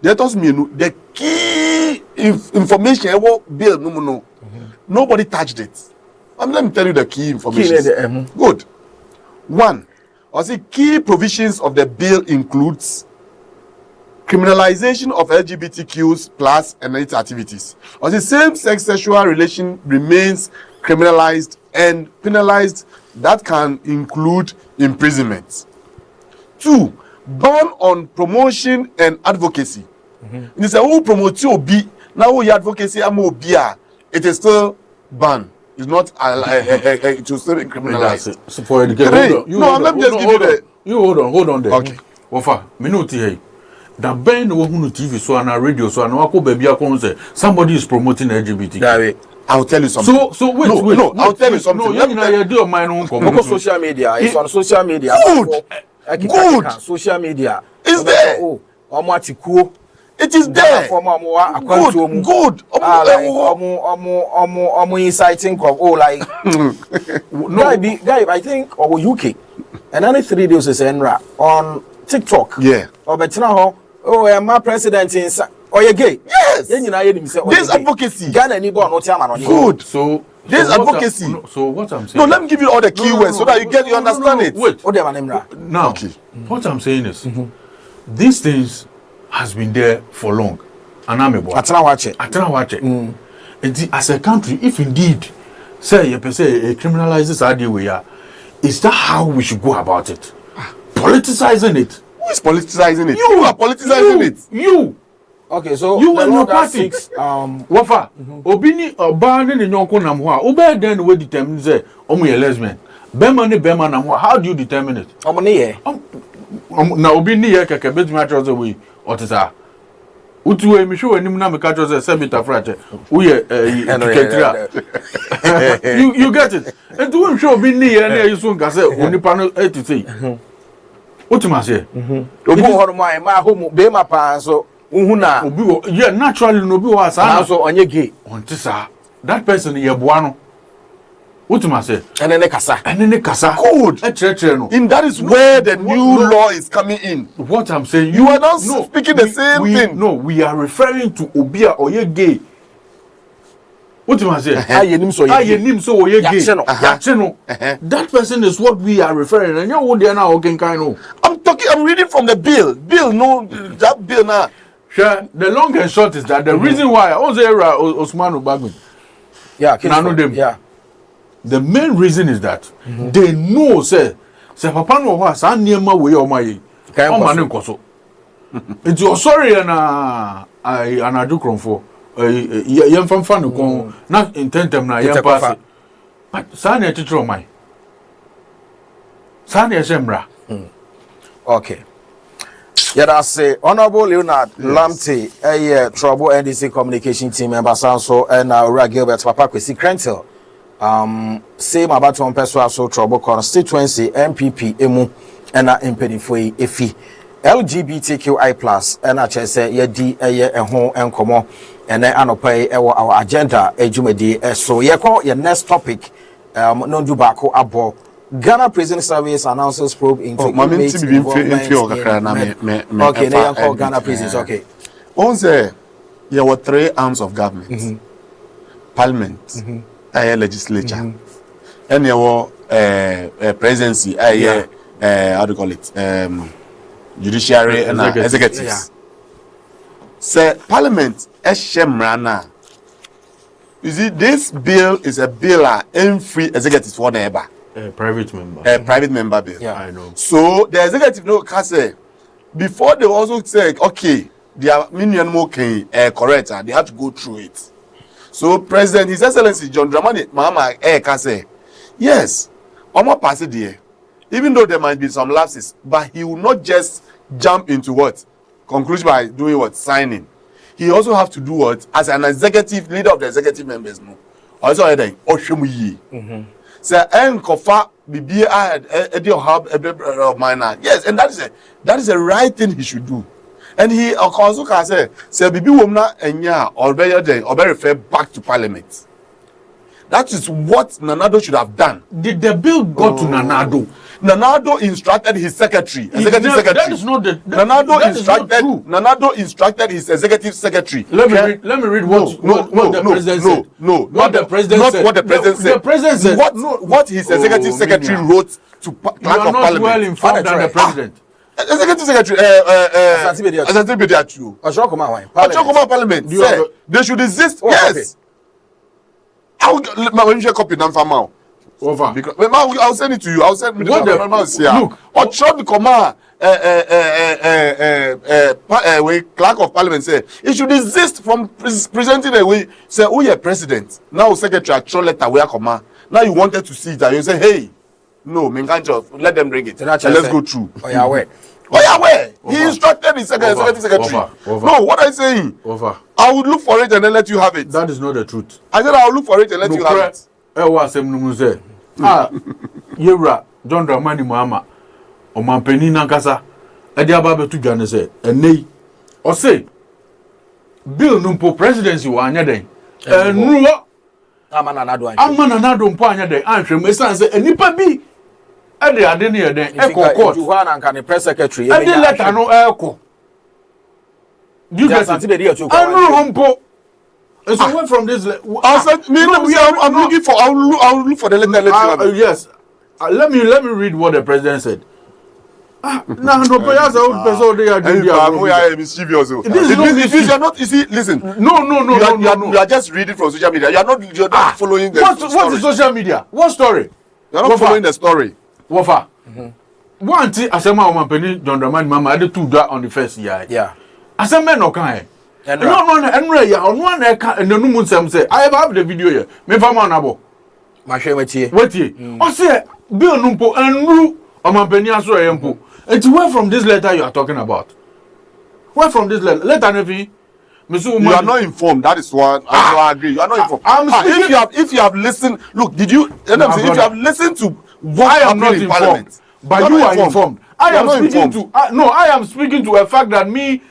that doesn't mean the key information bill no nobody touched it let me tell you the key information good one or see key provisions of the bill includes criminalization of LGBTQs plus and its activities. Or the same-sex sexual relation remains criminalized and penalized. That can include imprisonment. 2, ban on promotion and advocacy. It is a who promote you be now your advocacy it is still banned. It's not to still criminalized. So for education, let me just give you the. You hold on there. Okay. Wafa, me no tie. Da ben no hunu TV so na radio so na wako baby akon say somebody is promoting LGBT. I'll tell you something. So wait. I'll tell you something. No, you do of mine own Go social media. It's on social media. Good. Social media. Is there? Oh, Omatikuo. It is there. Good. Inciting like guy, I think or UK. And only 3 days is on TikTok. Yeah. Or but now, my president is you gay. Yes. This advocacy. Ghana ni born no chairman. Good. So this advocacy. So what I'm saying. No, let me give you all the keywords so that you understand it. Wait. Now, okay. What I'm saying is, these things has been there for long. And I'm about. Atana watch it. And as a country, if indeed, say you say criminalize this idea we are, is that how we should go about it? Politicizing it. Who is politicizing it? You are politicizing it. You. Okay, so you and your party. Wafa. Obini obani ni nyonko na mwa. Obe then we determine say omu ye lesbian. Bema na mwa. How do you determine it? Omu ni ye. Na obini ye keke beti ma choose we otisa. Utuwe misho we nimu na me catch say sebita frate. Uye ketria. You get it. And to we show obini ye na you so nka say onipa no to say. Utima say. Obu hono ma homo be ma pa so uhuna obi yeah naturally no bi wa sa so onye gay ontisa that person ye boa no utima say enene kasa good no in that is where the new law is coming in. What I'm saying you are not speaking the same thing. No, we are referring to obia oye gay. Utima say ayenim so oye gay yache no that person is what we are referring and you wo there na okay kind no I'm reading from the bill no that bill now. Sure, the long and short is that the reason why Osman Obagbin, yeah, the main reason is that they know say papa no ho asa niema we o maye o ma ne nkoso nti o sorry na anadu kronfo yem famfa no kon na intentem na yem pass sa na titro mai sa na shemra. Okay. Yeah, that's Honorable Leonard Lamte, Trouble NDC Communication Team member, so and Ura Gilbert Papa Kwesi Krentel. Same about one person, so Trouble constituency, MPP, EMU, and MPEN for EFI. LGBTQI plus, and I say, ye and home and come on, and then anopay our agenda, Jumedi. So, your next topic, non do bako abo. Ghana Prison Service announces probe into inmates involvement in okay, they are called Ghana prisons. Okay. There were 3 arms of government: Parliament, legislature, and there were presidency, how do you call it? Judiciary and executives. So Parliament, Shemrana. You see, this bill is a bill in free executives for neighbor. Private member. Private member bill. Yeah, I know. So the executive no can say before they also say okay, their minion more can correct, they have to go through it. So President His Excellency John Dramani Mahama can say yes, Omo pass it there. Even though there might be some lapses, but he will not just jump into what conclusion by doing what signing. He also have to do what as an executive leader of the executive members. No, also Oshumuyi. So Kofa BBI of minor. Yes, and that is the right thing he should do. And he also can say Bibi Womna Enya or very refer back to Parliament. That is what Nanado should have done. Did the bill go to Nanado? Nanado instructed his secretary, executive secretary. That is not the. Nanado instructed his executive secretary. Let me read what the president said. Not the president said. What the president said. The president said. What his executive secretary wrote to Clerk of Parliament. You are not well informed than the president. Executive secretary. Asante Bediachu. Oshokoma Parliament. They should exist. Yes. I'll share copy now for over because I'll send it to you. I'll send me the look. Or show the command clerk of parliament say he should desist from presenting a way say who your president now secretary actual letter where come now you wanted to see it and you say hey no me can't just let them bring it and let's go through. Oh yeah, where? He instructed his secretary. No, what I'm saying, I would look for it and then let you have it. That is not the truth. I said I will look for it and let you have it. Yewra John Dramani Mahama Omampeni Nankasa Edi Ababe tu dwane say enei o say bill numpo presidency wa anya den enruo Amana nado mpo anya den anhwem esan say enipa bi ade ade ne yeden ekọ court Juhana nka ne press secretary ade letter no ekọ you get it enruo mpo. So away from this, I'm looking for. I'll look for the letter. Yes, let me read what the president said. No, mischievous. You see, listen. No. You are just reading from social media. You are not following the story. What's the social media? What story? You are not following the story. Wafa. One thing, Asema Omampeni John Dramani Mahama, I did two that on the first year. Yeah. Asema no kind. No, ya on one and the numun sam say, I have the video here. Me fama nabo. Mashe wetie. O say bill numpo enru Omampeni aso yempo. It's where from this letter you are talking about? Where from this letter? Letter nevi. You are not informed. That is one. I agree. You are not informed. If you have listened, look, did you? If you have listened to what I am not in Parliament, but you are informed. I am speaking to a fact that me,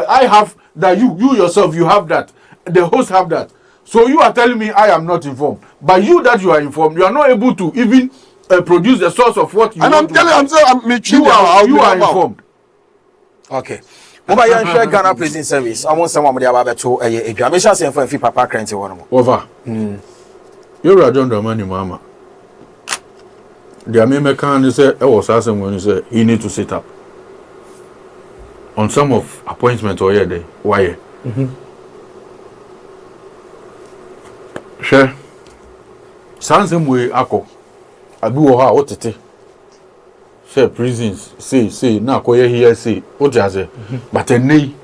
I have that you yourself you have that. The hosts have that. So you are telling me I am not informed. But you that you are informed, you are not able to even produce the source of what you. And I'm telling you, you are informed. Okay. Mobile yan share Ghana Prison Service. I want someone with about to a Jamaican saying for Papa Cranty one. Over. You're John Dramani Mahama. The American say I was asking when you say he need to sit up on some of appointments or day. Why? Sure. Sansem we ako. Abi wo ha otete. Say prisons, say na koye here say ojaze. But enei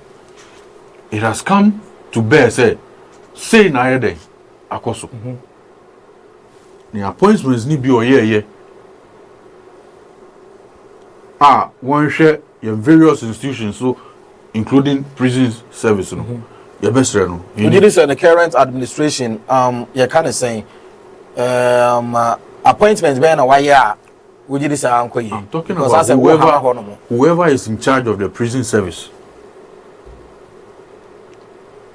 it has come to bear say na yede akoso. The appointments ni bi oye one share your various institutions, so including prisons service. Your best friend. You did this in the current administration. You're kind of saying appointments being a wire. We did this. I'm talking about whoever is in charge of the prison service.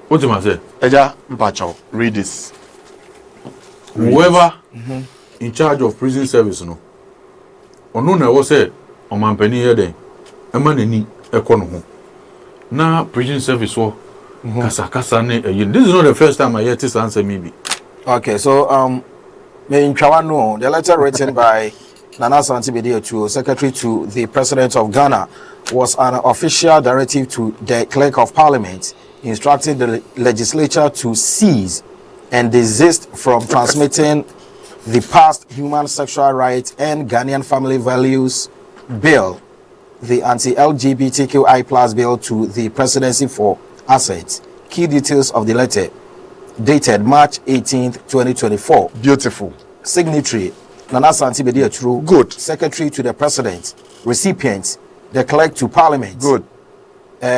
What do I say? Eja Mpacho, read this. Whoever in charge of prison service, no. Onuna was said. Omampeni yede ema nani ekono ho na prison service wo kasa ne this is not the first time I hear this answer maybe. Okay, so me in Chawano, the letter written by Nana Santibedi Otuo, secretary to the president of Ghana, was an official directive to the clerk of parliament instructing the legislature to cease and desist from transmitting the past human sexual rights and Ghanaian family values bill, the anti-LGBTQI plus bill, to the presidency for assent. Key details of the letter dated March 18th, 2024. Beautiful. Signatory Nana Santibedi Otuo. Good. Secretary to the president. Recipient the clerk to parliament. Good.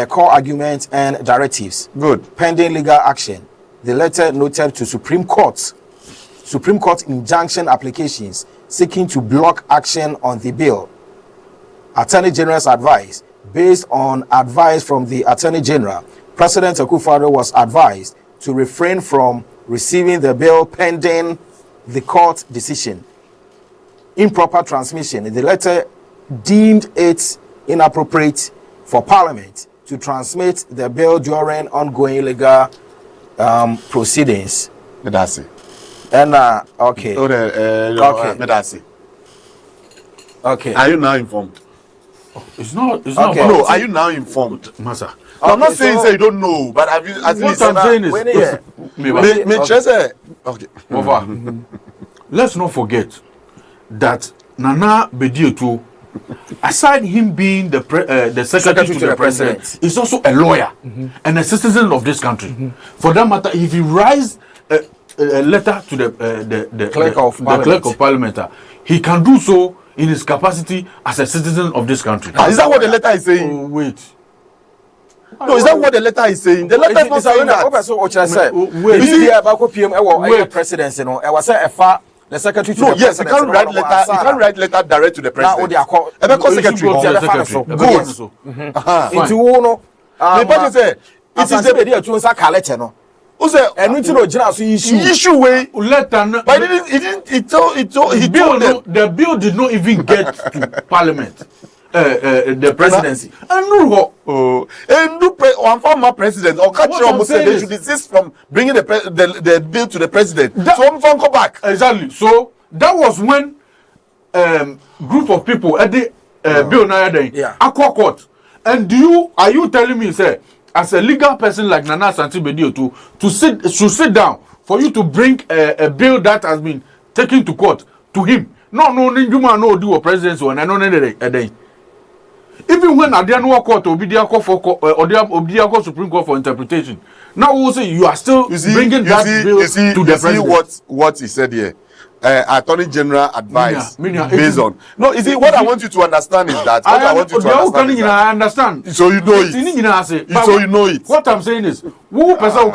Core arguments and directives. Good. Pending legal action. The letter noted to Supreme Court injunction applications seeking to block action on the bill. Attorney General's advice. Based on advice from the Attorney General, President Akufo-Addo was advised to refrain from receiving the bill pending the court decision. Improper transmission. The letter deemed it inappropriate for Parliament to transmit the bill during ongoing legal proceedings. Medasi. And okay. Okay. Medasi. Okay. Are you now informed? It's not. Okay. No, are you now informed, Massa? I'm not saying say you don't know, but have you at least? What I'm saying is, okay. Over. Let's not forget that Nana Bedi Otuo aside him being the secretary to the president, he's also a lawyer and a citizen of this country. For that matter, if he writes a letter to the clerk of parliament, he can do so in his capacity as a citizen of this country. Is that what the letter is saying? Oh, wait. No, is that what the letter is saying? The letter is not saying that. So what I said. Wait. You see, about PM, presidency, you know, I was a the secretary to no, the yes, you can't write letter. You can't write letter direct to the president. Into one, it is the idea to answer Kalete, no. And we know just issue way letter, but he told them the bill did not even get to parliament. The presidency. And one former president or country almost said they should desist from bringing the bill to the president. So one go back. Exactly. So that was when group of people at the bill Aqua Court. And are you telling me, sir, as a legal person like Nana Santi-Bedio to sit down for you to bring a bill that has been taken to court to him? No do a presidency and I know a day. Even when Adiano court or Obidia Supreme Court for interpretation, now we will say you are still bringing that bill to the president. See what he said here. Attorney General advice based on. No, is it what I want you to understand is that what I want you to understand. I understand. So you know it. So you know it. What I'm saying is, who person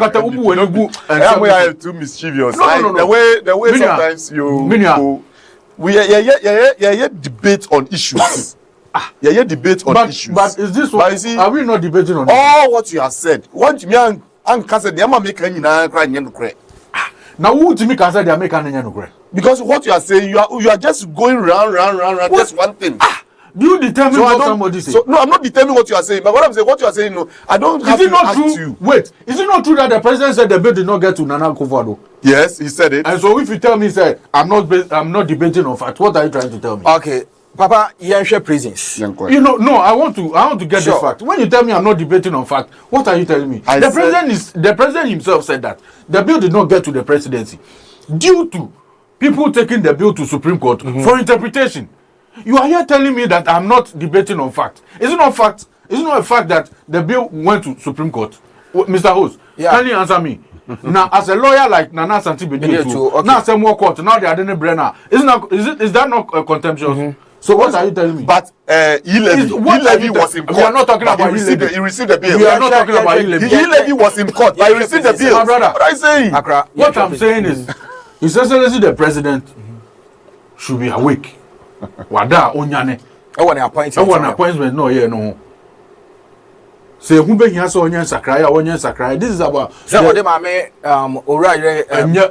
we are too mischievous. No. The way sometimes we debate on issues. Debate on issues. But is this what? Are we not debating on all what you have said? What me and Kasa they am make any na cry nyenu kre. Now who to me Kasa they make any nyenu kre? Because what you are saying, you are just going round. Just one thing. Do you determine what somebody says? So, no, I'm not determining what you are saying. But what I'm saying, what you are saying, no, I don't have to ask you. Wait, is it not true that the president said the bill did not get to Nana Akufo-Addo? Yes, he said it. And so if you tell me, sir, I'm not debating on fact, what are you trying to tell me? Okay. Papa, you prisons. You know, no, I want to get this fact. When you tell me I'm not debating on fact, what are you telling me? The president himself said that the bill did not get to the presidency due to people taking the bill to Supreme Court for interpretation. You are here telling me that I'm not debating on fact. Is it not fact? Is it not a fact that the bill went to Supreme Court? Mr. Host, can you answer me? Now, as a lawyer like Nana Santi-Bedio, now some more court, now they are doing a Brenner. Is that not contemptuous? So what are you telling me? But E-Levy was in court. We are not talking about E-Levy. He received the bill. We are not talking about E-Levy. E-Levy was in court, but he received the bill. My brother, what are you saying? What I'm saying is, His Excellency the President should be awake. Wada onyane. I want an appointment. No, yeah, no. Say who be here so onyan sakraya. This is about.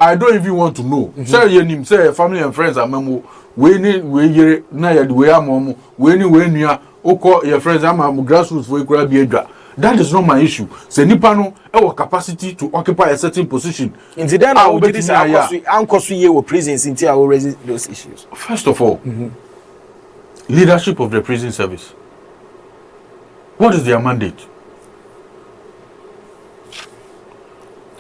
I don't even want to know. Say your name. Say family and friends are memo. We yere na ya we am we nua oko your friends am grassroots for ekura bi adwa. That is not my issue. Say nipa no e capacity to occupy a certain position. Inti then I will be this ankosu ye wo prisons until I will raise those issues. First of all, leadership of the prison service. What is their mandate?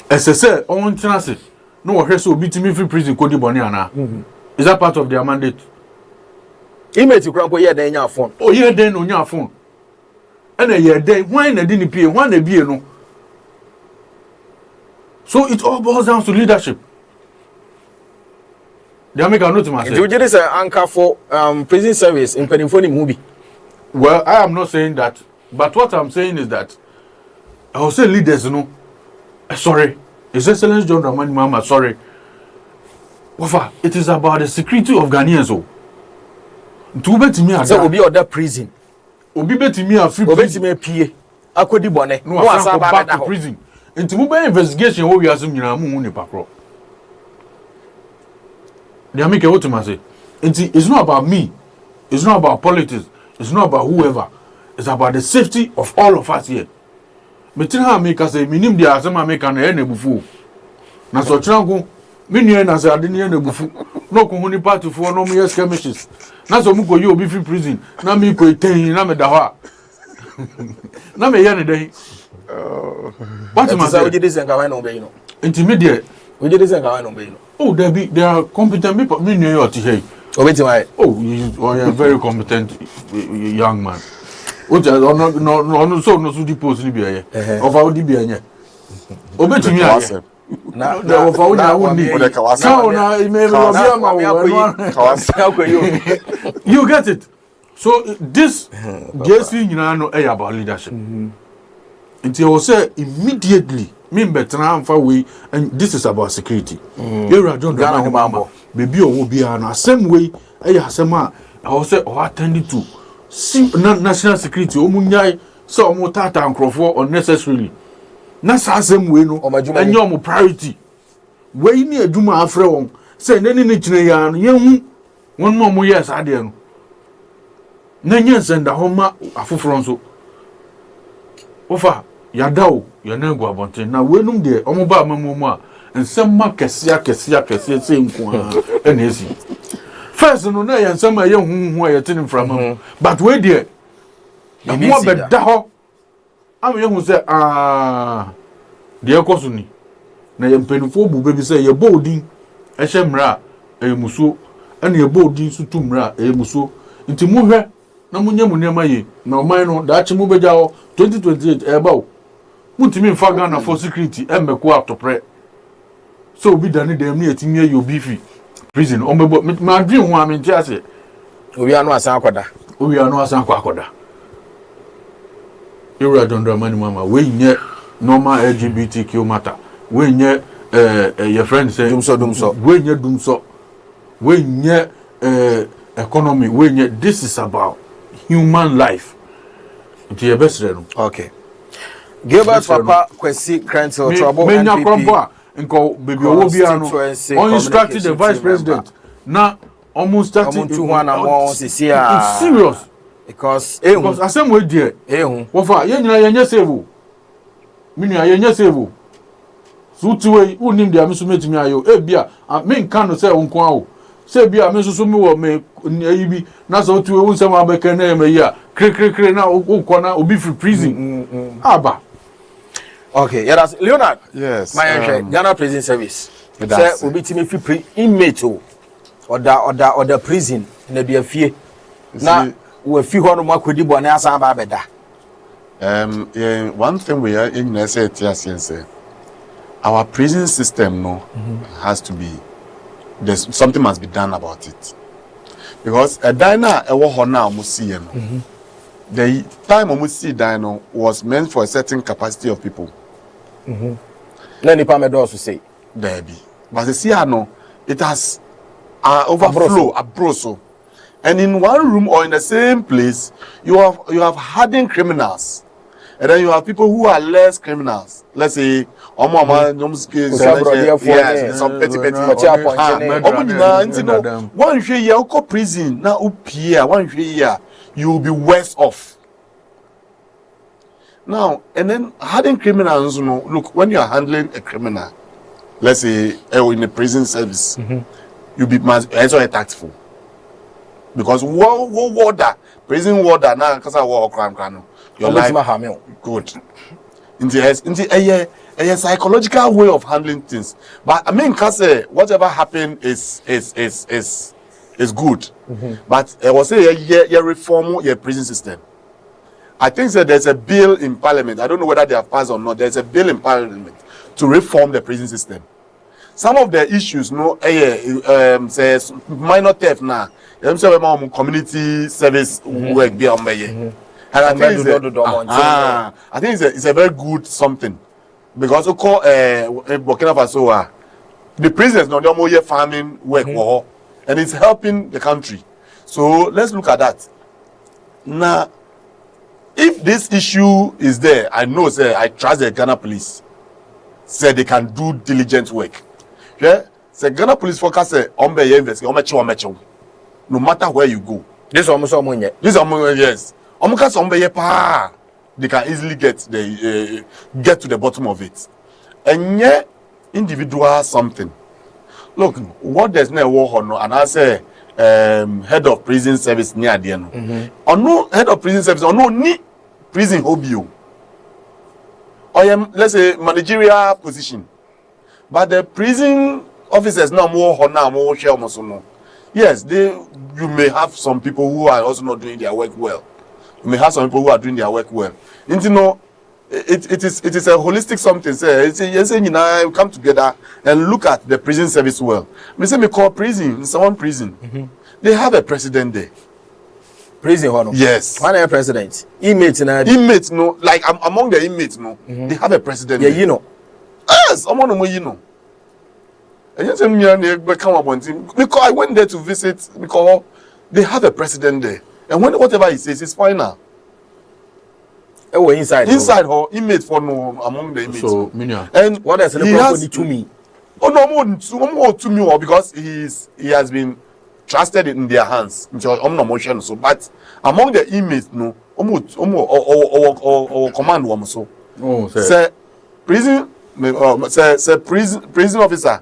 SSL on chance no reso bitimi free prison kodi boni ana. Is that part of their mandate? Email to Crampo here then your phone. Oh yeah then on your phone. And a year day why na didn't pay one be no. So it all boils down to leadership. They make a note to myself. You just say anchor for prison service in Penifoni movie. Well, I am not saying that, but what I'm saying is that I will say leaders, you know. Sorry, His Excellency John Dramani Mahama, sorry. It is about the security of Ghanaians. To bet me, I say will be other prison. Obi bet me a free prison. Me PA. Akodi bone. No, I back to prison. Into mobile investigation, what we are saying, you know, they make a what to say. It's not about me. It's not about politics. It's not about whoever. It's about the safety of all of us here. But how make us say, minim dia asema make an enebufu. Na so trango. Minu na say adini enebufu. No ko huni party for no me skirmishes. Na so mu go you obi free prison. Na me ko etin na me da ho. Na me yan dey. What am I saying? We this nka why no be you know. Intermediate. We this nka why no be you know. Oh, they are competent people. Me know you here. Wait why? Oh, you're a very competent young man. What no so the post ni be of our DB obeti mi aye na of our nya won ni so na me you get it. So this GSV nyina no about leadership. Until I say immediately me betra amfa we, and this is about security. You John Ghana Mama baby o bi na same way asem a I say o attend to national security o munyai so o mo tata nkrofo unnecessarily na same way no enye o mo priority we ni adwuma afre won say nani ni kire ya no yehu won no mo yes ade no na nyensenda homa afoforo nso ofa yadao yanengo abonten na wenum de omoba amamumu a nsema kese se nko a na esi first no na ya nsema ye huhu a yetini frama but we de mo beda ho am ye hu se de ekoso ni na ye mpenufo bu bebi se ye boldin ehye mra emuso na ye boldin su tu mra emuso nti mu hwe na munye munema ye na oman no da chi mu beja ho 2028 eba Mutimi mfa Ghana for security emeko atopre so obi dane dem na etimi ayo bifi prison omebo ma dwi ho amenti ase obi anu asan akoda Ira Dondra mani mama we nye normal LGBTQ matter we nye your friend say dumso we nye dumso we nye economy we nye this is about human life it ye best no okay Gilbert Papa Kwesi Krentel trouble MPP nko baby owo bia no on instructed the vice president na almost started to one among CCA it's serious because asem we die wo fa ye nyina ye nya save minu ye nya save so tiwe unim dia meso metimi ayo e bia me nka no se wonko awo se bia me so mi wo me ayibi na so tiwe unsem abeka na me ya kre na ukọ na obi free prison aba. Okay, yeah, that's Leonard. Yes. My Ghana Prison Service. Say obi timi fi inmate or the prison na be afie. Na we fi ho no makodi bo na asan ba beda. Yeah, one thing we are in say our prison system has to be there's something must be done about it. Because a diner ewo ho na mo see no. The time we see dino was meant for a certain capacity of people. Let nipa me do also say there be. But the see no, it has overflow abroso. And in one room or in the same place, you have hardened criminals. And then you have people who are less criminals. Let's say some one year prison now one year you will be worse off. Now, and then hardened criminals, look, when you are handling a criminal, let's say in a prison service, you'll be also tactful. Because prison warder now, because I war crime, your life good. A psychological way of handling things. But I mean, cause whatever happened is good. But I was say you reform your prison system. I think that there's a bill in Parliament. I don't know whether they have passed or not. There's a bill in Parliament to reform the prison system. Some of the issues, says minor theft now. Community service work be on and I think it's a very good something because we call Burkina Faso the prisoners no more farming work and it's helping the country. So let's look at that. Now, if this issue is there, I know I trust the Ghana police. Say they can do diligent work. Yeah, say Ghana police focus investigate no matter where you go. This almost yes. They can easily get to the bottom of it. And yet, individual something. Look, what there's no war on, and I say head of prison service near the end. Or no head of prison service, or no need prison hobby. Or let's say managerial position. But the prison officers now more honor, more share almost no. Yes, you may have some people who are also not doing their work well. You may have some people who are doing their work well. And you know, it is a holistic something. Say, you come together and look at the prison service well. Me call prison, someone prison. They have a president there. Prison honor. Yes. One a president. Inmates no, like among the inmates no, they have a president. Yeah, there. you know. Yes, someone you know. And you say me come up on team because I went there to visit because they have a president there. And whatever he says is final. Oh, inside her inmates for no among the inmates. So, Minya. And what else? He has to me. Oh no, more to me because he has been trusted in their hands. So, but among the inmates, no, or command woman so. Oh, say prison, prison officer.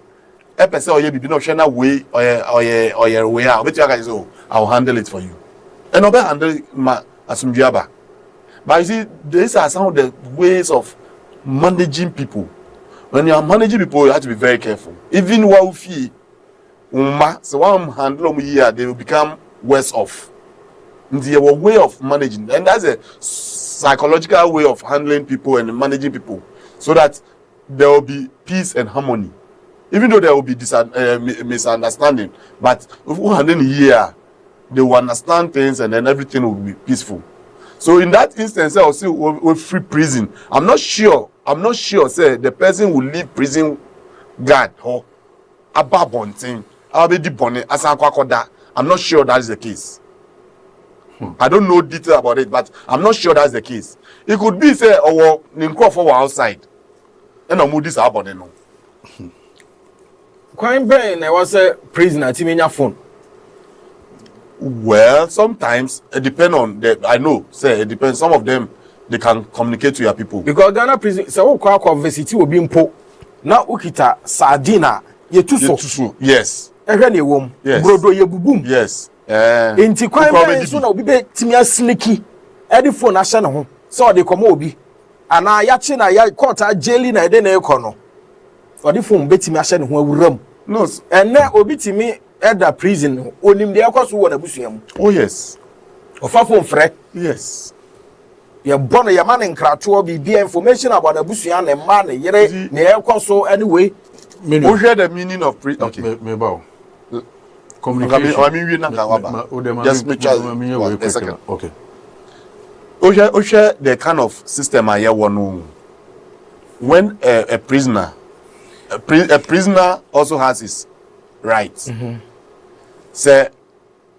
A person or you be no share way or way out. But you guys, I'll handle it for you. And I'll handle my asumjiaba. But you see, these are some of the ways of managing people. When you are managing people, you have to be very careful. Even while fee, so one handle them here, they will become worse off. Their way of managing, and that's a psychological way of handling people and managing people, so that there will be peace and harmony. Even though there will be misunderstanding, but if we handle here, they will understand things, and then everything will be peaceful. So in that instance, I'll say with free prison. I'm not sure. Say the person will leave prison guard or ababonting. I'm not sure that is the case. I don't know detail about it, but I'm not sure that's the case. It could be say our for outside, and I'm this about it. Crime brain, I was a prisoner. Timenya phone. Well, sometimes it depends on the. I know, say it depends. Some of them they can communicate to your people. Because Ghana prison, so kwa university will be impo. Na ukita sardina ye tuso. Yes. Ehwe ne wom. Yes. Brodo ye bubum. Yes. Inti crime brain so na obi be timia sneaky. Edi phone ahye ne ho. So de komo obi. Ana ya chi na ya court a jail na ede na ekono. Odi phone be timia ahye ne ho awuram. No. Ene obi timi eda prison onim de akoso wo na busuam. Oh yes. Ofa phone frɛ. Yes. Ye born ye man nkrato be information about abusua ne ma ne yere ne ekoso anyway. Who hear the meaning of okay. Me bow. Communication. I mean we na just make sure. Okay. Who share the kind of system I hear one. When a prisoner also has his rights. Say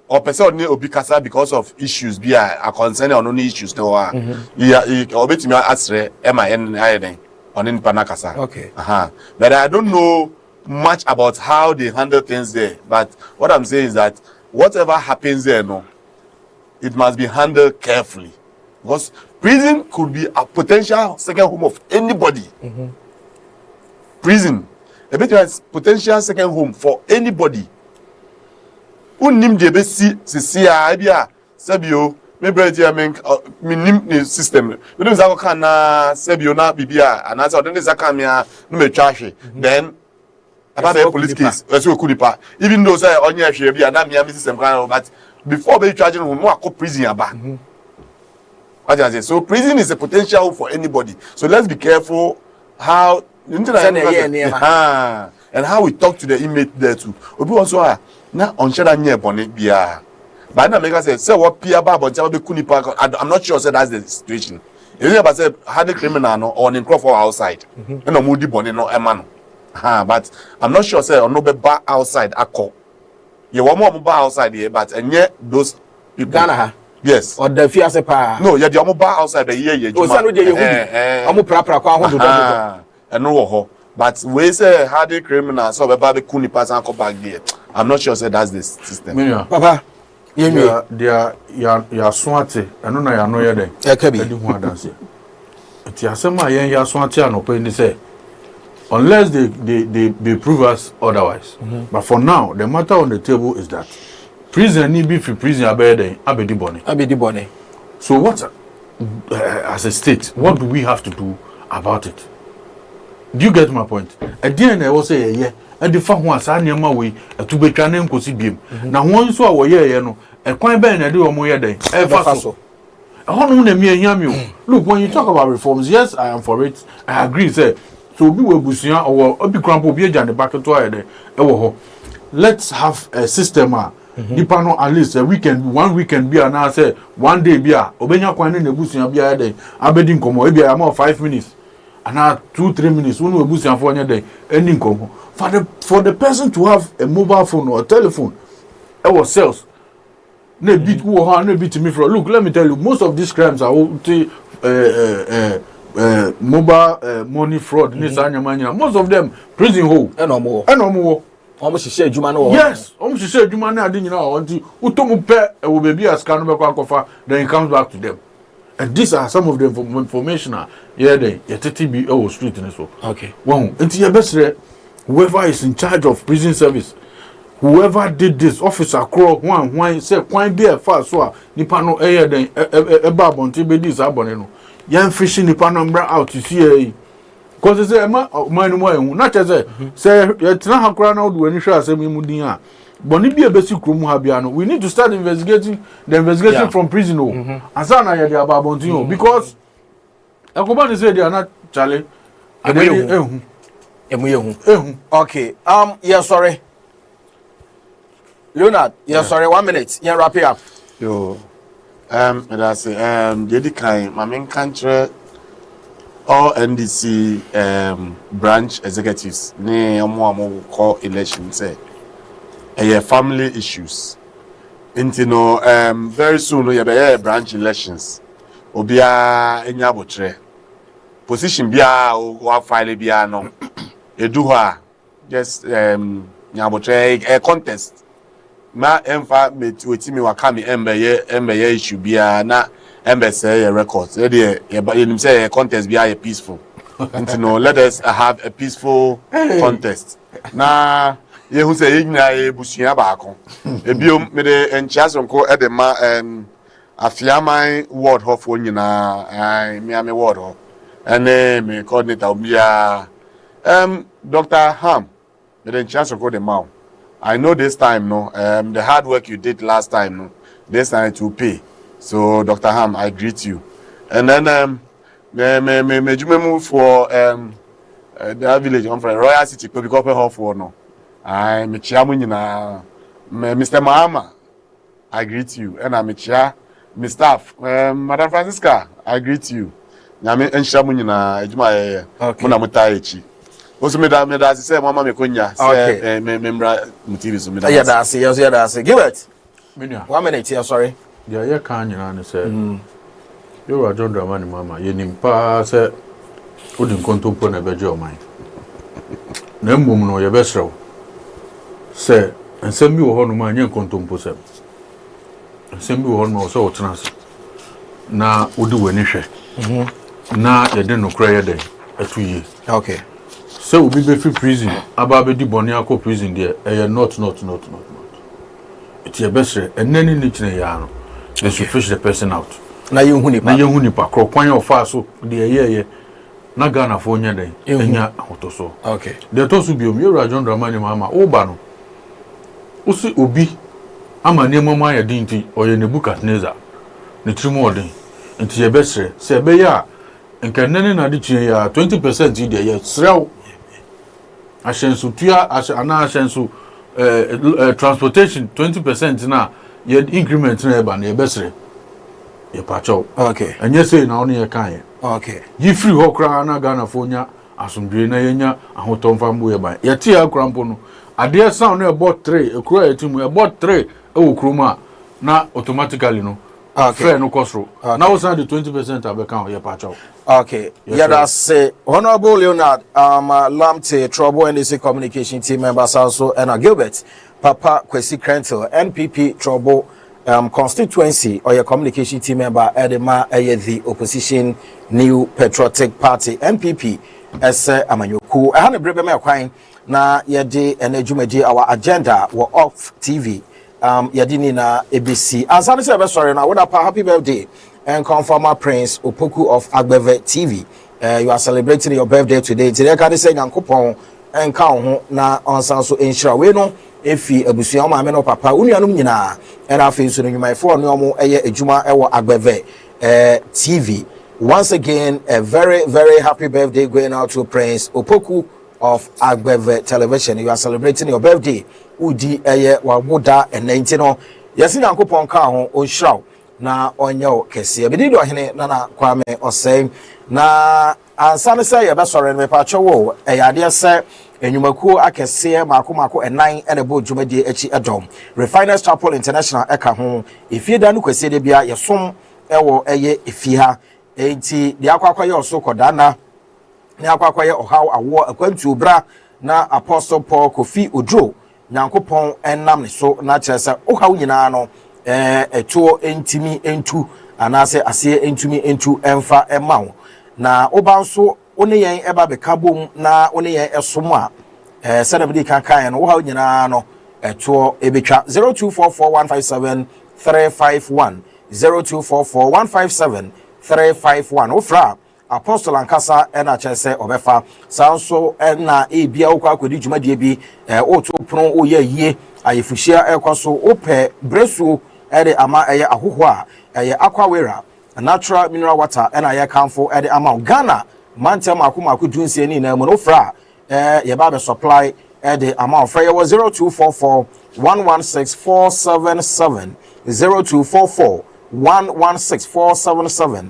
or person need obi kasa because of issues be a concern on only issues no he obey me asre MIN ayeden on in panakasa. Okay. But I don't know much about how they handle things there, but what I'm saying is that whatever happens there no, it must be handled carefully, because prison could be a potential second home of anybody. Prison a bit of potential second home for anybody. Unim de si bia sebio me bredi nim system we don't zaka na sebio na bibia and answer don't zaka me no me twahwe then about the police case so kudipa even though say onye hwe bia na me system kan but before be charging no akọ prison aba. What I say, so prison is a potential for anybody, so let's be careful how and how we talk to the inmate there too. Obi also na on share near bonnet bia. But na make us say what peer ba but be kunipa. I'm not sure say that's the situation. If you say had a criminal no or in for outside. And no moody bonnet no emano. But I'm not sure say or no be bar outside akọ. You want more bar outside here, but and yet those people Ghana. Yes. Or the fear pa. No, you the bar outside the year. Oh, so no dey you. Amu pra kwa ho do. And no but we say hardy criminal so be bad kuni pass and come back there. I'm not sure say that's the system. Papa, they are swati and no ya no ya den. E ka bi. Edi ho adanse. Ti asema yen ya swati anopo ni say unless they prove us otherwise. But for now the matter on the table is that prison need be free prison abedi bone. So what as a state what do we have to do about it? Do you get my point? At the end, I will say, yeah, e de fa ho asa nneema we etu betwa ne nkosi biem na won so a wo ye no e kwan ben na de wo mo ye den e fa so hono na mi ehia mi o look when you talk about reforms yes I am for it I agree say so obi we busuan or obi krampo obi agya ne baketo aye de e wo ho let's have a system nipa no at least a weekend one weekend be na say one day be a obenya kwan ne busuan be aye de abedi nkomo e be am 5 minutes and 2-3 minutes when we busuan for nya de any nkomo for the person to have a mobile phone or a telephone e was sales na bit who ha na bit me for look let me tell you most of these crimes are mobile money fraud most of them prison hole enomo almost share adwuma no yes almost share adwuma na ade nyina onti utomu pe e wo bebi aska no be kwa kofa then it comes back to them and these are some of the information yeah they tete bi e street in so okay well enti ye besre whoever is in charge of prison service whoever did this officer crow one say kwan be a far so nipa no eye den e ba bonte be dis abone no yan fishing nipa no mbra out to see because say ma man no ehun na che say tena hakura na odu ani hwa asem mu din a boni bi e besi krom ha bia no we need to start investigating the investigation from prison asa na ye dey aba bonte because akoba ni say dey na chale ehun okay yeah sorry Leonard, sorry, 1 minute. Yeah, wrap it up. Yo, that's Jadi Kai, my main country, all NDC branch executives, ne amu call elections, family issues. Intino, very soon we have branch elections. Obia enyabotre. Position bia o file bia no. Eduha, just nyabotre a contest. Ma emfa wetimi wakami embe issue bia na embe say records e dey you say contest bia peaceful and no let us have a peaceful contest na ye hu say yina ebusuya baako ebiom me de enchiasonko e de ma afiaman ward ho fo nyina me ward ho ene me coordinator bia Dr. Ham me de enchiasonko de ma I know this time, no. The hard work you did last time, no. This time it will pay. So, Dr. Ham, I greet you. And then, me move for that village. I'm from Royal City. Because we for no. I'm Mr. Mahama. I greet you. And I'm my staff. Madam Francisca, I greet you. I'm okay. Also me da say mama me konya say memra motivi so me da. Yeah, that's it. Give it. 1 minute here, sorry. Yeah, you can you say. You are John Dramani mama, you nimpa say odin kontompo na beje o man. Na mbom no ye besrew. Say ensem bi wo ho no ma nya kontompo sem. Ensem bi wo ho no so wo tena se. Na odi wani hwe. Na ye de no kra ye den atu yi. Okay. So we be free prison. Aba be di boni akọ prison there. Not. It's your best and then in ya no. They should fish the person out. Na ye hu nipa. Kro kwan your fa so de ye. Na Ghana fo nya den. Enya ahoto so. Okay. The to so bi o mi John Dramani mama o ba no. Usi obi ama ne mama ya dinti oye Nebukadnezar. Ne trimu odin. Nti ye best se be ya nkanene na de tue ya 20% de ye srew. Ashensu tuya ana ashensu transportation 20% na ye increment na eba na ebesre ye pacho okay and you say na only ye kan okay ye free ho kra na Ghana fo nya asomdwe na yenya ahotomfa mbo ye ban ye tie akra mpo no ade sound na about 3 ekura etimu about 3 e wo kroma na automatically no fair no kosro now we say the 20% abeka ye pacho. Okay. Yes, yeah, that's Honorable Leonard, Lamte, Trouble NDC Communication Team members also, and Gilbert, Papa Kwesi Krentel, NPP Trouble constituency or your communication team member, Edema, the opposition New Patriotic Party, NPP, as Amanyoku. I had a brave me na yedi and our agenda were off TV. Yadini na ABC. As I said, sorry, now what a happy birthday. And Conformer Prince Opoku of Agbeve TV. You are celebrating your birthday today. Today, can you say Yankopon enka ho na onsan so enhira we no efi abusua ma me no papa unuanum nyina era afi so no nyumaifo no omo eye ejuma ewo agbeve TV. Once again, a very, very happy birthday going out to Prince Opoku of Agbeve Television. You are celebrating your birthday. Udi eye wamuda and 19. Yes, in Uncle Ponka on Shroud. Na onyo kesi. Bidido hine nana kwame osay. Na ansane say yabasore me pacho wo. Eyade se enyumaku akese mako enan ene bo dwumadi echi edom. Refiners Chapel International eka ho. Ifie da no kwesi de bia yesom ewo eye ifie ha. Enti de akwakwaye oso kodana ne akwakwaye ohaw awo akwantu bra na Apostle Paul Kofi Odro Nyankopon enam ne so na kyerese ohaw nyina no eto entimi entu anase ase entumi entu emfa emawo na oba nso one yen eba beka bom na one yen esom a senabdi kankan no ohaw nyina no eto ebetwa 0244157351 0244157351 Ofra Apostle Ankasa ena chese obefa sanso ena ebia okwa akodi dwumadie bi oto pron oye yie ayefuhia ekwaso ope bresu ede ama eye ahoho a eye aquawera natural mineral water ena ye kamfo ede ama Ghana mantem akomako dunsie ni na mu ofra ye ba be supply ede ama ofra ye 0244 116477 0244 116477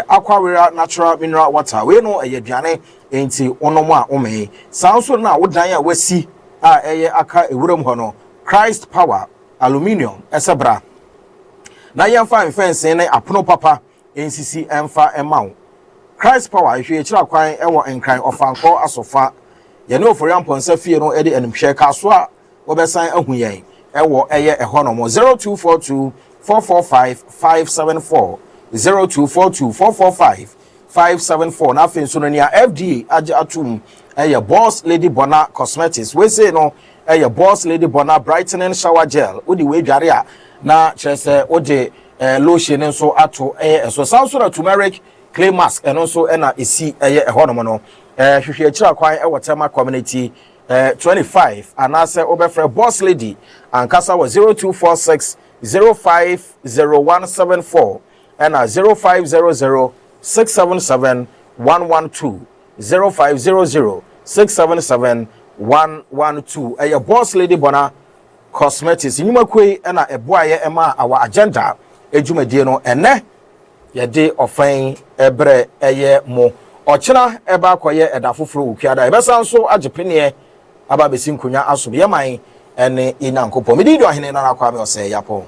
aquawera natural mineral water we no aduane enti onomo a ome sanso na wodan a wasi a aka ewuram ho no Christ Power aluminium esebra na yemfa mfense ne apono papa ensisi emfa emawo Christ Power ehwe kira kwan ewo enkran ofanko asofa ye no ofori amponsa fie no ede animhwe kaso a obesan ahuyen ewo eye ehonomo 0242 445 574 0242 445 574 na fin so no nia FDA age atum Boss Lady Bona Cosmetics we say no Boss Lady Bona brightening shower gel odi we dware a na chese odi lotion nso ato so sanso na turmeric clay mask eno so na esi ehonom no hwehwe akira kwan Tema community 25 anase obefre Boss Lady ankasa was 0246 050174 and 0500 677 112 0500 677 112 Boss Lady Bona Cosmetics nyuma kwei na eboaye ema our agenda ejumadi no ene yede ofan ebre mo ochina eba akoye edafoforo ukwiada ebesa nso agepene aba besi nkonya aso yeman ene inankopɔ medidi ɔhene na nakwa me ɔsɛ yapo